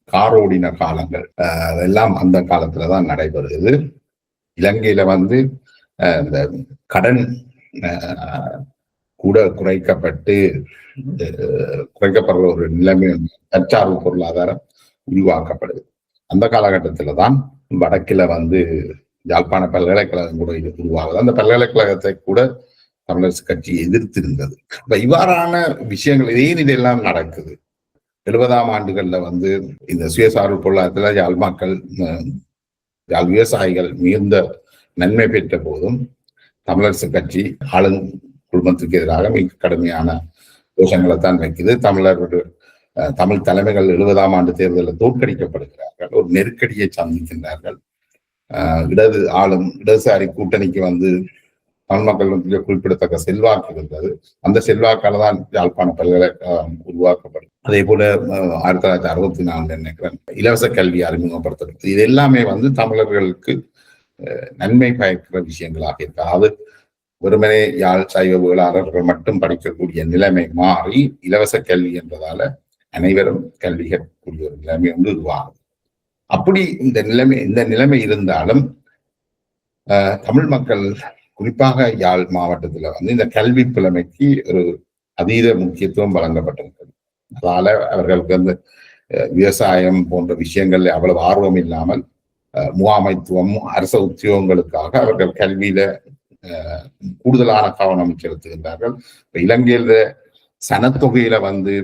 A: காரோடின காலங்கள் அதெல்லாம் அந்த காலத்துலதான் நடைபெறுகிறது. இலங்கையில வந்து இந்த கடன் கூட குறைக்கப்படுற ஒரு நிலைமை, தற்சார்பு பொருளாதாரம் உருவாக்கப்படுது. அந்த காலகட்டத்தில் தான் வடக்கில வந்து யாழ்ப்பாண பல்கலைக்கழகம் கூட இது உருவாகுது. அந்த பல்கலைக்கழகத்தை கூட தமிழரசு கட்சி எதிர்த்திருந்தது. இப்ப இவ்வாறான விஷயங்கள் இதெல்லாம் நடக்குது. 70ஆம் ஆண்டுகள்ல வந்து இந்த சுயசார்பு பொருளாதாரத்துல யாழ் மக்கள், யாழ் விவசாயிகள் மிகுந்த நன்மை பெற்ற போதும் தமிழரசு கட்சி ஆளும் குடும்பத்துக்கு எதிராக மிக கடுமையான கோஷங்களை தான் வைக்குது. தமிழ் தலைமைகள் 70ஆம் ஆண்டு தேர்தலில் தோற்கடிக்கப்படுகிறார்கள், ஒரு நெருக்கடியை சந்திக்கின்றார்கள். இடதுசாரி கூட்டணிக்கு வந்து தமிழ் மக்கள் குறிப்பிடத்தக்க செல்வாக்கு இருந்தது. அந்த செல்வாக்கால தான் யாழ்ப்பாண பல்கலைக்கழகம் உருவாக்கப்படும். அதே போல 1964 நினைக்கிறேன் இலவச கல்வி அறிமுகப்படுத்தப்பட்டது. இது எல்லாமே வந்து தமிழர்களுக்கு நன்மை பயக்கிற விஷயங்களாக இருக்கு. அது வெறுமனே யாழ் சைவ வேளாளர்கள் மட்டும் படிக்கக்கூடிய நிலைமை மாறி இலவச கல்வி என்பதால அனைவரும் கல்வி கற்கக்கூடிய ஒரு நிலைமை வந்து உருவாகும். அப்படி இந்த நிலைமை இருந்தாலும் தமிழ் மக்கள் குறிப்பாக யாழ் மாவட்டத்துல வந்து இந்த கல்வி புலமைக்கு ஒரு அதீத முக்கியத்துவம் வழங்கப்பட்டிருக்கிறது. அதனால அவர்களுக்கு வந்து விவசாயம் போன்ற விஷயங்கள்ல அவ்வளவு ஆர்வம் இல்லாமல் முகாமைத்துவம், அரச உத்தியோகங்களுக்காக அவர்கள் கல்வியில கூடுதலான கவனம் செலுத்துகின்றார்கள். இலங்கையில சனத்தொகையில வந்து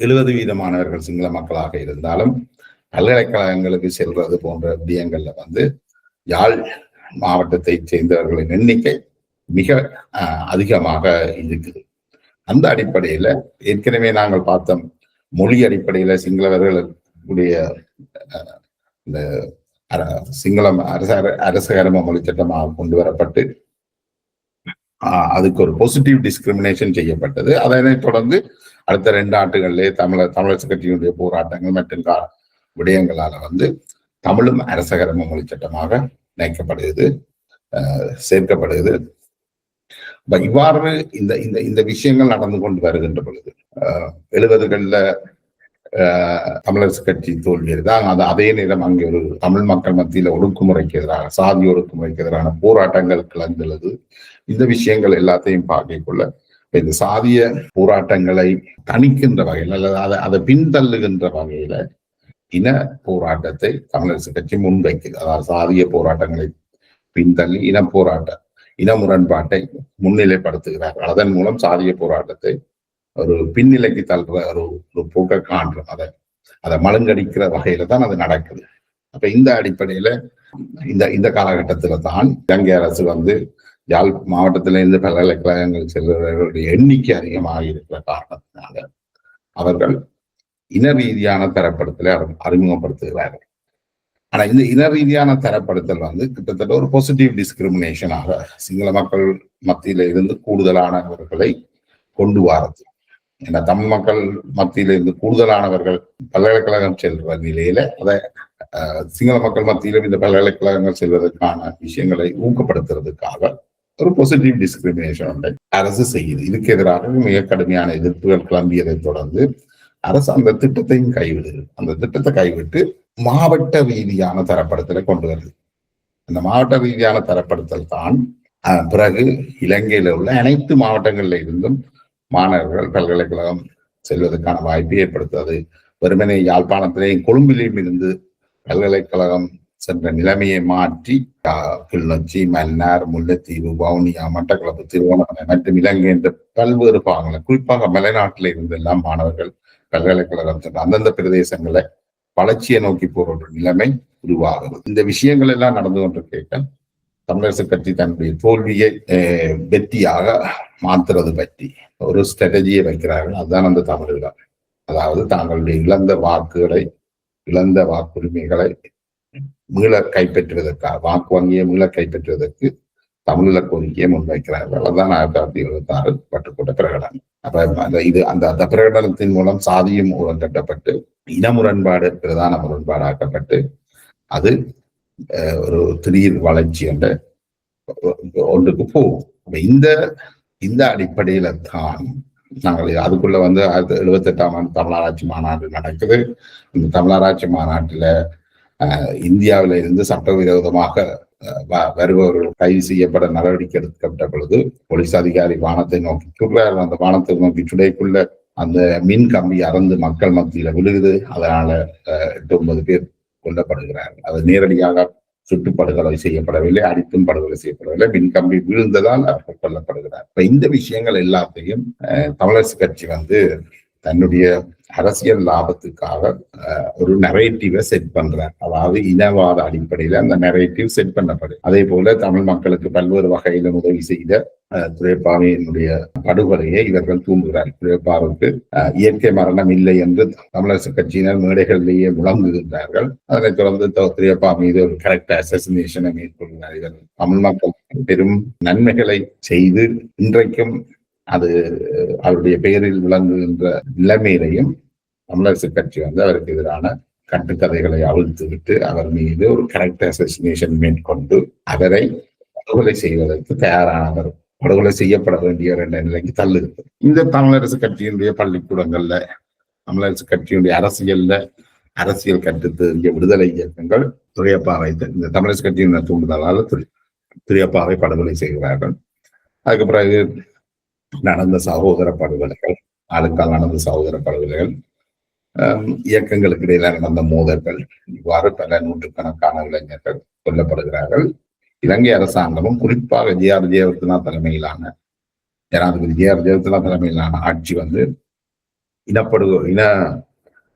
A: 70% சிங்கள மக்களாக இருந்தாலும் பல்கலைக்கழகங்களுக்கு செல்வது போன்ற விடயங்கள்ல வந்து யாழ் மாவட்டத்தை சேர்ந்தவர்களின் எண்ணிக்கை மிக அதிகமாக இருக்குது. அந்த அடிப்படையில ஏற்கனவே நாங்கள் பார்த்தோம், மொழி அடிப்படையில சிங்களவர்களுடைய இந்த சிங்களம் அரசகரம மொழி சட்டமாக கொண்டு வரப்பட்டு அதுக்கு ஒரு பாசிட்டிவ் டிஸ்கிரிமினேஷன் செய்யப்பட்டது. அதனைத் தொடர்ந்து அடுத்த 2 ஆண்டுகளிலே தமிழரசு கட்சியினுடைய போராட்டங்கள் மற்றும் விடயங்களால வந்து தமிழும் அரசகரம மொழி சட்டமாக இணைக்கப்படுகிறது, சேர்க்கப்படுகிறது. இவ்வாறு இந்த விஷயங்கள் நடந்து கொண்டு வருகின்ற பொழுது 70களில் தமிழரசு கட்சி தோல்வியதுதான். அதே நேரம் அங்கே ஒரு தமிழ் மக்கள் மத்தியில ஒடுக்குமுறைக்கு எதிராக, சாதி ஒடுக்குமுறைக்கு எதிரான போராட்டங்கள் கிளந்தது. இந்த விஷயங்கள் எல்லாத்தையும் பார்க்கக்குள்ள இந்த சாதிய போராட்டங்களை தணிக்கின்ற வகையில் அல்லது அதை பின்தள்ளுகின்ற வகையில இன போராட்டத்தை தமிழரசு கட்சி முன்வைக்குது. அதாவது சாதிய போராட்டங்களை பின்தள்ளி இன முரண்பாட்டை முன்னிலைப்படுத்துகிறார்கள். அதன் மூலம் சாதிய போராட்டத்தை ஒரு பின்னிலைக்கு தள்ளுற ஒரு போக்க காண்றோம். அதை மழுங்கடிக்கிற வகையில தான் அது நடக்குது. அப்ப இந்த அடிப்படையில இந்த காலகட்டத்துல தான் இலங்கை அரசு வந்து யாழ் மாவட்டத்திலிருந்து பல்கலைக்கழகங்கள் செல்வர்களுடைய எண்ணிக்கை அதிகமாக இருக்கிற காரணத்தினால அவர்கள் இன ரீதியான தரப்படுத்தலை அறிமுகப்படுத்துகிறார்கள். ஆனா இந்த இன ரீதியான தரப்படுத்தல் வந்து கிட்டத்தட்ட ஒரு பாசிட்டிவ் டிஸ்கிரிமினேஷனாக சிங்கள மக்கள் மத்தியில இருந்து கூடுதலானவர்களை கொண்டு வரது. ஏன்னா தமிழ் மக்கள் மத்தியில இருந்து கூடுதலானவர்கள் பல்கலைக்கழகம் செல்ற நிலையில அதை சிங்கள மக்கள் மத்தியிலும் இந்த பல்கலைக்கழகங்கள் செல்வதற்கான விஷயங்களை ஊக்கப்படுத்துறதுக்காக ஒரு பாசிட்டிவ் டிஸ்கிரிமினேஷன் அரசு செய்யுது. இதுக்கு எதிராக மிக கடுமையான எதிர்ப்புகள் கிளம்பியதை தொடர்ந்து அரசு அந்த திட்டத்தையும் கைவிடுது. அந்த திட்டத்தை கைவிட்டு மாவட்ட ரீதியான தரப்படுத்தலை கொண்டு வருது. அந்த மாவட்ட ரீதியான தரப்படுத்தல் தான் பிறகு இலங்கையில உள்ள அனைத்து மாவட்டங்கள்ல இருந்தும் மாணவர்கள் பல்கலைக்கழகம் செல்வதற்கான வாய்ப்பை ஏற்படுத்துவது. வெறுமனே யாழ்ப்பாணத்திலேயும் கொழும்பிலையும் இருந்து பல்கலைக்கழகம் சென்ற நிலைமையை மாற்றி கிளிநொச்சி, மன்னார், முல்லைத்தீவு, வவுனியா, மட்டக்களப்பு, திருவோணமலை மற்றும் இலங்கை என்ற பல்வேறு பாகங்களை, குறிப்பாக மலைநாட்டில இருந்து எல்லாம் மாணவர்கள் பல்கலைக்கழகம் சென்ற அந்தந்த பிரதேசங்களை வளர்ச்சியை நோக்கி போற ஒரு நிலைமை உருவாகுது. இந்த விஷயங்கள் எல்லாம் நடந்து கொண்டிருக்க தமிழரசு கட்சி தன்னுடைய தோல்வியை வெற்றியாக மாற்றுறது பற்றி ஒரு ஸ்ட்ராட்டஜியை வைக்கிறார்கள். அதுதான் அந்த தமிழர்கள். அதாவது தாங்களுடைய இழந்த வாக்குரிமைகளை மீள கைப்பற்றுவதற்காக, வாக்கு வங்கியை மீள கைப்பற்றுவதற்கு தமிழீழ கோரிக்கையை முன்வைக்கிறார்கள். அதுதான் 1976 பட்டுக்கோட்டை பிரகடனம். அப்ப அந்த பிரகடனத்தின் மூலம் சாதியும் கட்டப்பட்டு இன முரண்பாடு பிரதான முரண்பாடாக்கப்பட்டு அது ஒரு திடீர் வளர்ச்சி என்ற ஒன்றுக்கு போகும். இந்த அடிப்படையில தான் நாங்கள் அதுக்குள்ள வந்து 1978ஆம் ஆண்டு தமிழராட்சி மாநாடு நடக்குது. இந்த தமிழராட்சி மாநாட்டுல இந்தியாவில இருந்து சட்டவிரோதமாக வருபவர்கள் கைது செய்யப்பட நடவடிக்கை எடுக்கப்பட்ட பொழுது போலீஸ் அதிகாரி வானத்தை நோக்கி சுடுறாரு. அந்த வானத்தை நோக்கி சுடைக்குள்ள அந்த மின் கம்பி அறந்து மக்கள் மத்தியில விழுகுது. அதனால 8-9 பேர் கொல்லப்படுகிறார்கள். அது நேரடியாக சுட்டுப்படுகொலை செய்யப்படவில்லை, அடித்தும் படுகொலை செய்யப்படவில்லை, மின்கம்பி வீழ்ந்ததால் அவர்கள் கொல்லப்படுகிறார். இப்ப இந்த விஷயங்கள் எல்லாத்தையும் தமிழரசு கட்சி தன்னுடைய அரசியல் லாபத்துக்காக ஒரு நரேட்டிவை செட் பண்றார். அதாவது இனவாத அடிப்படையில அந்த நரேட்டிவ் செட் பண்ணப்படுது. அதே போல தமிழ் மக்களுக்கு பல்வேறு வகையில உதவி செய்த துரைப்பாவினுடைய படுகொலையை இவர்கள் தூண்டுகிறார். துரைப்பாவுக்கு இயற்கை மரணம் இல்லை என்று தமிழரசு கட்சியினர் மேடைகளிலேயே முழங்குகின்றார்கள். அதனைத் தொடர்ந்து துரைப்பா மீது ஒரு கரெக்ட் அசசினேஷனை மேற்கொள்கிறார். இவர் தமிழ் மக்கள் பெரும் நன்மைகளை செய்து இன்றைக்கும் அது அவருடைய பெயரில் விளங்குகின்ற நிலைமையிலையும் தமிழரசு கட்சி அவருக்கு எதிரான கட்டுக்கதைகளை அவிழ்த்து விட்டு அவர் மீது ஒரு கரெக்ட் அசசினேஷன் மேற்கொண்டு அவரை படுகொலை செய்வதற்கு தயாரானவர், படுகொலை செய்யப்பட வேண்டியவர் என்ற நிலைக்கு தள்ளுகிறது. இந்த தமிழரசு கட்சியினுடைய பள்ளிக்கூடங்கள்ல, தமிழரசு கட்சியினுடைய அரசியல் கற்றுத்தெறிய விடுதலை இயக்கங்கள் துரையப்பாவை இந்த தமிழரசு கட்சியின் தூண்டுதலால் துரையப்பாவை படுகொலை செய்கிறார்கள். அதுக்கு பிறகு நடந்த சகோதர படுகொலைகள், ஆளுக்கால் நடந்த சகோதர படுகொலைகள், இயக்கங்களுக்கு இடையில நடந்த மோதல்கள், இவ்வாறு பல நூற்றுக்கணக்கான இளைஞர்கள் கொல்லப்படுகிறார்கள். இலங்கை அரசாங்கமும் குறிப்பாக ஜனாதிபதி ஜனாதிபதி தலைமையிலான ஆட்சி இன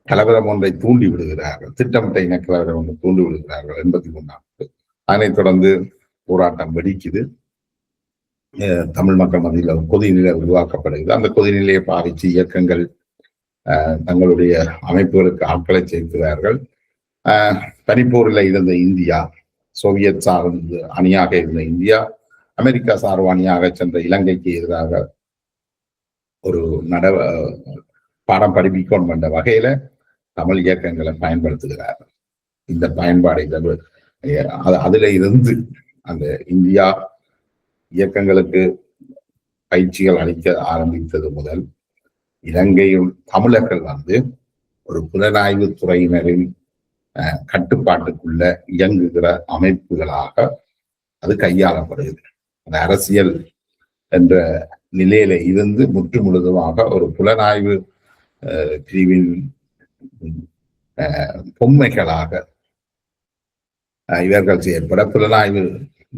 A: கலவரம் ஒன்றை தூண்டி விடுகிறார்கள், திட்டமிட்ட இன கலவரம் ஒன்றை தூண்டி விடுகிறார்கள் 83. அதனைத் தொடர்ந்து போராட்டம் வெடிக்குது. தமிழ் மக்கள் மத்தியில் ஒரு கொதிநிலை உருவாக்கப்படுகிறது. அந்த கொதிநிலையை பாவிச்சு இயக்கங்கள் தங்களுடைய அமைப்புகளுக்கு ஆட்களை சேர்க்கிறார்கள். பனிப்போரில் இருந்த இந்தியா, சோவியத் சார்ந்து அணியாக இருந்த இந்தியா, அமெரிக்கா சார்பு அணியாக சென்ற இலங்கைக்கு எதிராக ஒரு பாடம் படிப்பிக்கணும் என்ற வகையில தமிழ் இயக்கங்களை பயன்படுத்துகிறார்கள். இந்த பயன்பாடை அதுல இருந்து அந்த இந்தியா இயக்கங்களுக்கு பயிற்சிகள் அளிக்க ஆரம்பித்தது முதல் இலங்கையில் தமிழர்கள் ஒரு புலனாய்வு துறையினரின் கட்டுப்பாட்டுக்குள்ள இயங்குகிற அமைப்புகளாக அது கையாளப்படுகிறது. அந்த அரசியல் என்ற நிலையில இருந்து முற்று முழுதுமாக ஒரு புலனாய்வு பிரிவின் பொம்மைகளாக இவர்கள் செயற்பட புலனாய்வு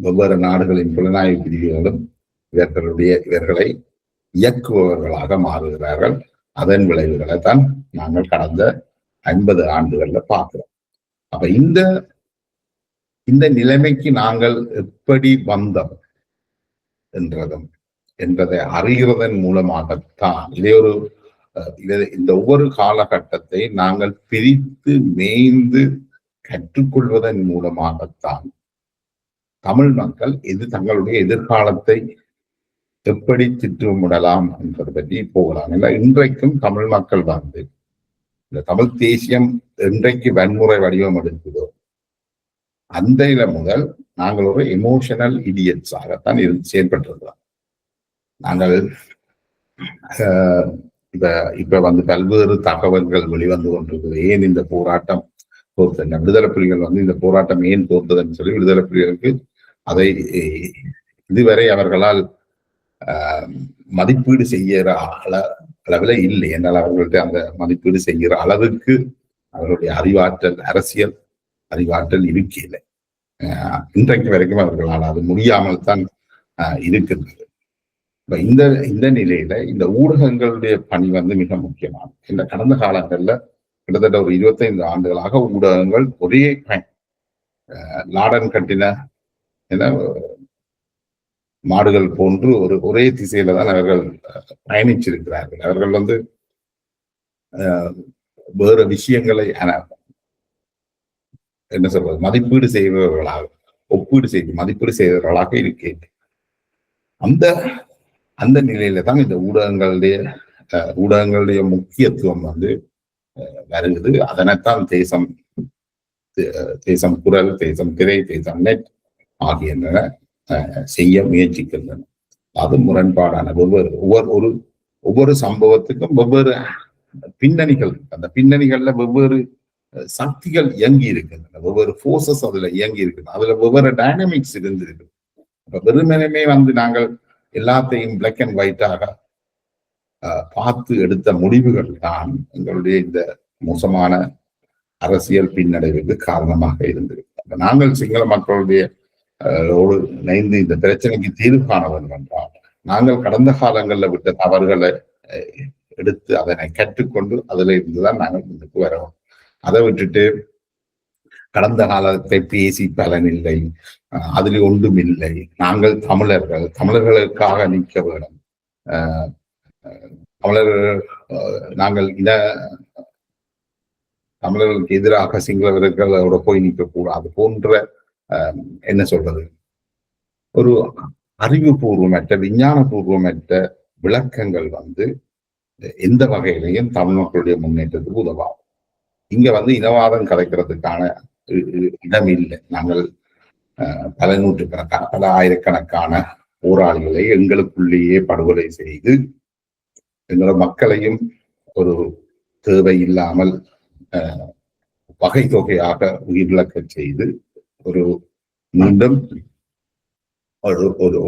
A: வெவ்வேறு நாடுகளின் புலனாய்வு பிரிவுகளும் இவர்களை இயக்குபவர்களாக மாறுகிறார்கள். அதன் விளைவுகளை தான் நாங்கள் கடந்த 50 ஆண்டுகள்ல பார்க்கிறோம். அப்ப இந்த நிலைமைக்கு நாங்கள் எப்படி வந்தோம் என்றதை அறிகிறதன் மூலமாகத்தான் இந்த ஒவ்வொரு காலகட்டத்தை நாங்கள் பிரித்து மேய்ந்து கற்றுக்கொள்வதன் மூலமாகத்தான் தமிழ் மக்கள் தங்களுடைய எதிர்காலத்தை எப்படி திட்டமிடலாம் என்பதை பற்றி போகலாம். இல்லை, இன்றைக்கும் தமிழ் மக்கள் இந்த தமிழ் தேசியம் இன்றைக்கு வன்முறை வடிவம் எடுக்குதோ அந்த முதல் நாங்கள் ஒரு எமோஷனல் இடியட்ஸாகத்தான் செயல்பட்டிருக்கிறோம். நாங்கள் இப்ப பல்வேறு தகவல்கள் வெளிவந்து கொண்டிருக்குது. ஏன் இந்த போராட்டம் தோற்றது, விடுதலை புலிகள் இந்த போராட்டம் ஏன் தோற்றதுன்னு சொல்லி விடுதலை புலிகளுக்கு அதை இதுவரை அவர்களால் மதிப்பீடு செய்கிற அளவில் இல்லை. என்றால் அவர்கள்ட்ட அந்த மதிப்பீடு செய்கிற அளவுக்கு அவர்களுடைய அரசியல் அறிவாற்றல் இருக்கையில்லை. இன்றைக்கு வரைக்கும் அவர்களால் அது முடியாமல் தான் இருக்கின்றது. இந்த நிலையில இந்த ஊடகங்களுடைய பணி மிக முக்கியமானது. இந்த கடந்த காலங்கள்ல கிட்டத்தட்ட ஒரு 25 ஆண்டுகளாக ஊடகங்கள் ஒரே லாடன் கட்டின மாடுகள் போன்று ஒரே திசையில தான் அவர்கள் பயணிச்சிருக்கிறார்கள். அவர்கள் வேறு விஷயங்களை என்ன சொல்றது, மதிப்பீடு செய்பவர்களாக மதிப்பீடு செய்பவர்களாக இருக்கிறது. அந்த நிலையில தான் இந்த ஊடகங்களுடைய முக்கியத்துவம் வருகிறது. அதனைத்தான் தேசம் குரல், தேசம் திரை, தேசம் நெட் ஆகியன செய்ய முயற்சிக்கின்றன. அது முரண்பாடான ஒவ்வொரு சம்பவத்துக்கும் வெவ்வேறு பின்னணிகள், அந்த பின்னணிகள்ல வெவ்வேறு சக்திகள் இயங்கி இருக்கின்றன, ஒவ்வொரு போர்சஸ் அதுல இயங்கி இருக்கின்றன, அதுல ஒவ்வொரு டைனமிக்ஸ் இருந்திருக்கு. வெறுமனமே நாங்கள் எல்லாத்தையும் பிளாக் அண்ட் ஒயிட்டாக பார்த்து எடுத்த முடிவுகள் தான் எங்களுடைய இந்த மோசமான அரசியல் பின்னடைவுக்கு காரணமாக இருந்தது. நாங்கள் சிங்கள மக்களுடைய இணைந்து இந்த பிரச்சனைக்கு தீர்வு காண வேண்டும் என்றால் நாங்கள் கடந்த காலங்களில் விட்ட தவறுகளை எடுத்து அதனை கற்றுக்கொண்டு அதுல இருந்துதான் நாங்கள் முன்னுக்கு வரோம். அதை விட்டுட்டு கடந்த காலத்தை பேசி பலனில்லை, அதில் ஒன்றும் இல்லை, நாங்கள் தமிழர்களுக்காக நிற்க வேண்டும், நாங்கள் தமிழர்களுக்கு எதிராக சிங்களவர்களோட போய் நிற்க கூடாது போன்ற என்ன சொல்றது ஒரு அறிவுபூர்வமற்ற விஞ்ஞானபூர்வமற்ற விளக்கங்கள் எந்த வகையிலையும் தமிழ் மக்களுடைய முன்னேற்றத்துக்கு உதவாகும். இங்க இனவாதம் கலைக்கிறதுக்கான இடம் இல்லை. நாங்கள் பல நூற்றுக்கணக்கான பல ஆயிரக்கணக்கான போராளிகளை எங்களுக்குள்ளேயே படுகொலை செய்து எங்களோட மக்களையும் ஒரு தேவை இல்லாமல் வகை தொகையாக உயிரிழக்க செய்து ஒரு மீண்டும் ஒரு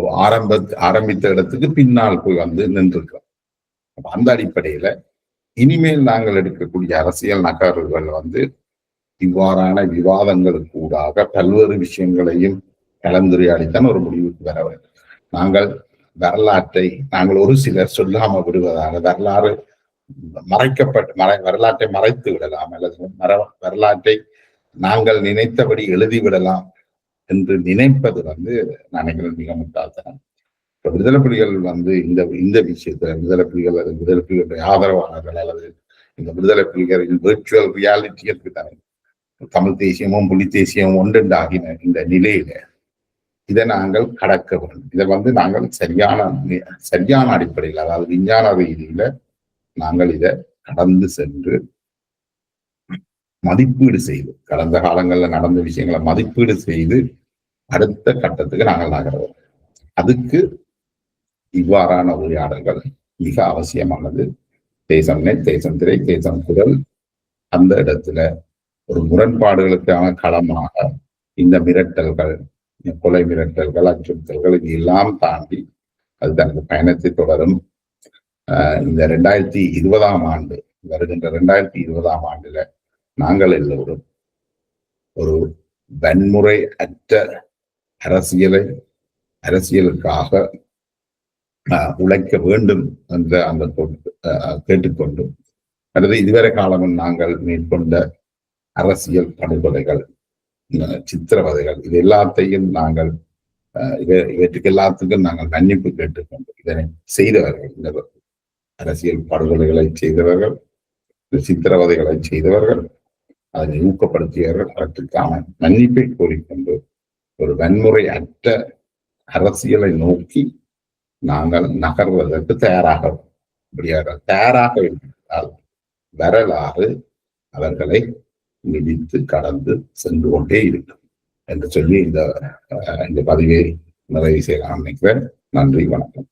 A: ஆரம்பித்த இடத்துக்கு பின்னால் போய் நின்றிருக்கிறோம். அந்த அடிப்படையில இனிமேல் நாங்கள் எடுக்கக்கூடிய அரசியல் நகர்வுகள் இவ்வாறான விவாதங்களுக்கு ஊடாக பல்வேறு விஷயங்களையும் கலந்துரையாடித்தான் ஒரு முடிவுக்கு வர வேண்டும். நாங்கள் நாங்கள் ஒரு சிலர் சொல்லாம விடுவதாக வரலாறு வரலாற்றை மறைத்து விடலாம் அல்லது வரலாற்றை நாங்கள் நினைத்தபடி எழுதிவிடலாம் என்று நினைப்பது நினைக்கிறேன் மிக முட்டாள்தனம். இப்ப விடுதலை புலிகள் இந்த விஷயத்துல விடுதலை புலிகளுடைய ஆதரவாளர்கள் அல்லது இந்த விடுதலை புலிகளின் விர்ச்சுவல் ரியாலிட்டி இருக்குதானே, தமிழ் தேசியமும் புலி தேசியமும் ஒன்றுண்டாகின இந்த நிலையில இதை நாங்கள் கடக்க வேண்டும். இதை நாங்கள் சரியான அடிப்படையில், அதாவது விஞ்ஞான ரீதியில நாங்கள் இதை கடந்து சென்று மதிப்பீடு செய்து, கடந்த காலங்களில் நடந்த விஷயங்களை மதிப்பீடு செய்து அடுத்த கட்டத்துக்கு நாங்கள் நகர்வோம். அதுக்கு இவ்வாறான உரையாடல்கள் மிக அவசியமானது. தேசம் நெட், தேசம் திரை, தேசம் குரல் அந்த இடத்துல ஒரு முரண்பாடுகளுக்கான களமாக இந்த மிரட்டல்கள், கொலை மிரட்டல்கள், அச்சுறுத்தல்கள் இது எல்லாம் தாண்டி அது தனது பயணத்தை தொடரும். இந்த 2020 ஆண்டு வருகின்ற 2020 ஆண்டுல நாங்கள் எல்லோரும் ஒரு வன்முறை அற்ற அரசியலுக்காக உழைக்க வேண்டும் என்ற அந்த கேட்டுக்கொண்டு அல்லது இதுவரை காலமும் நாங்கள் மேற்கொண்ட அரசியல் படுகொலைகள், சித்திரவதைகள் இது எல்லாத்தையும் நாங்கள் இவற்றுக்கு எல்லாத்துக்கும் நாங்கள் மன்னிப்பு கேட்டுக்கொண்டு இதனை செய்தவர்கள், இந்த அரசியல் படுகொலைகளை செய்தவர்கள், சித்திரவதைகளை செய்தவர்கள், அதனை ஊக்கப்படுத்தியவர்கள் அவற்றுக்கான மன்னிப்பை கோரிக்கொண்டு ஒரு வன்முறை அற்ற அரசியலை நோக்கி நாங்கள் நகர்வதற்கு தயாராக இருந்தால் வரலாறு அவர்களை மிதித்து கடந்து சென்று கொண்டே இருக்கும் என்று சொல்லி இந்த பதிவை நிறைவு செய்யலாம் நினைக்கிறேன். நன்றி, வணக்கம்.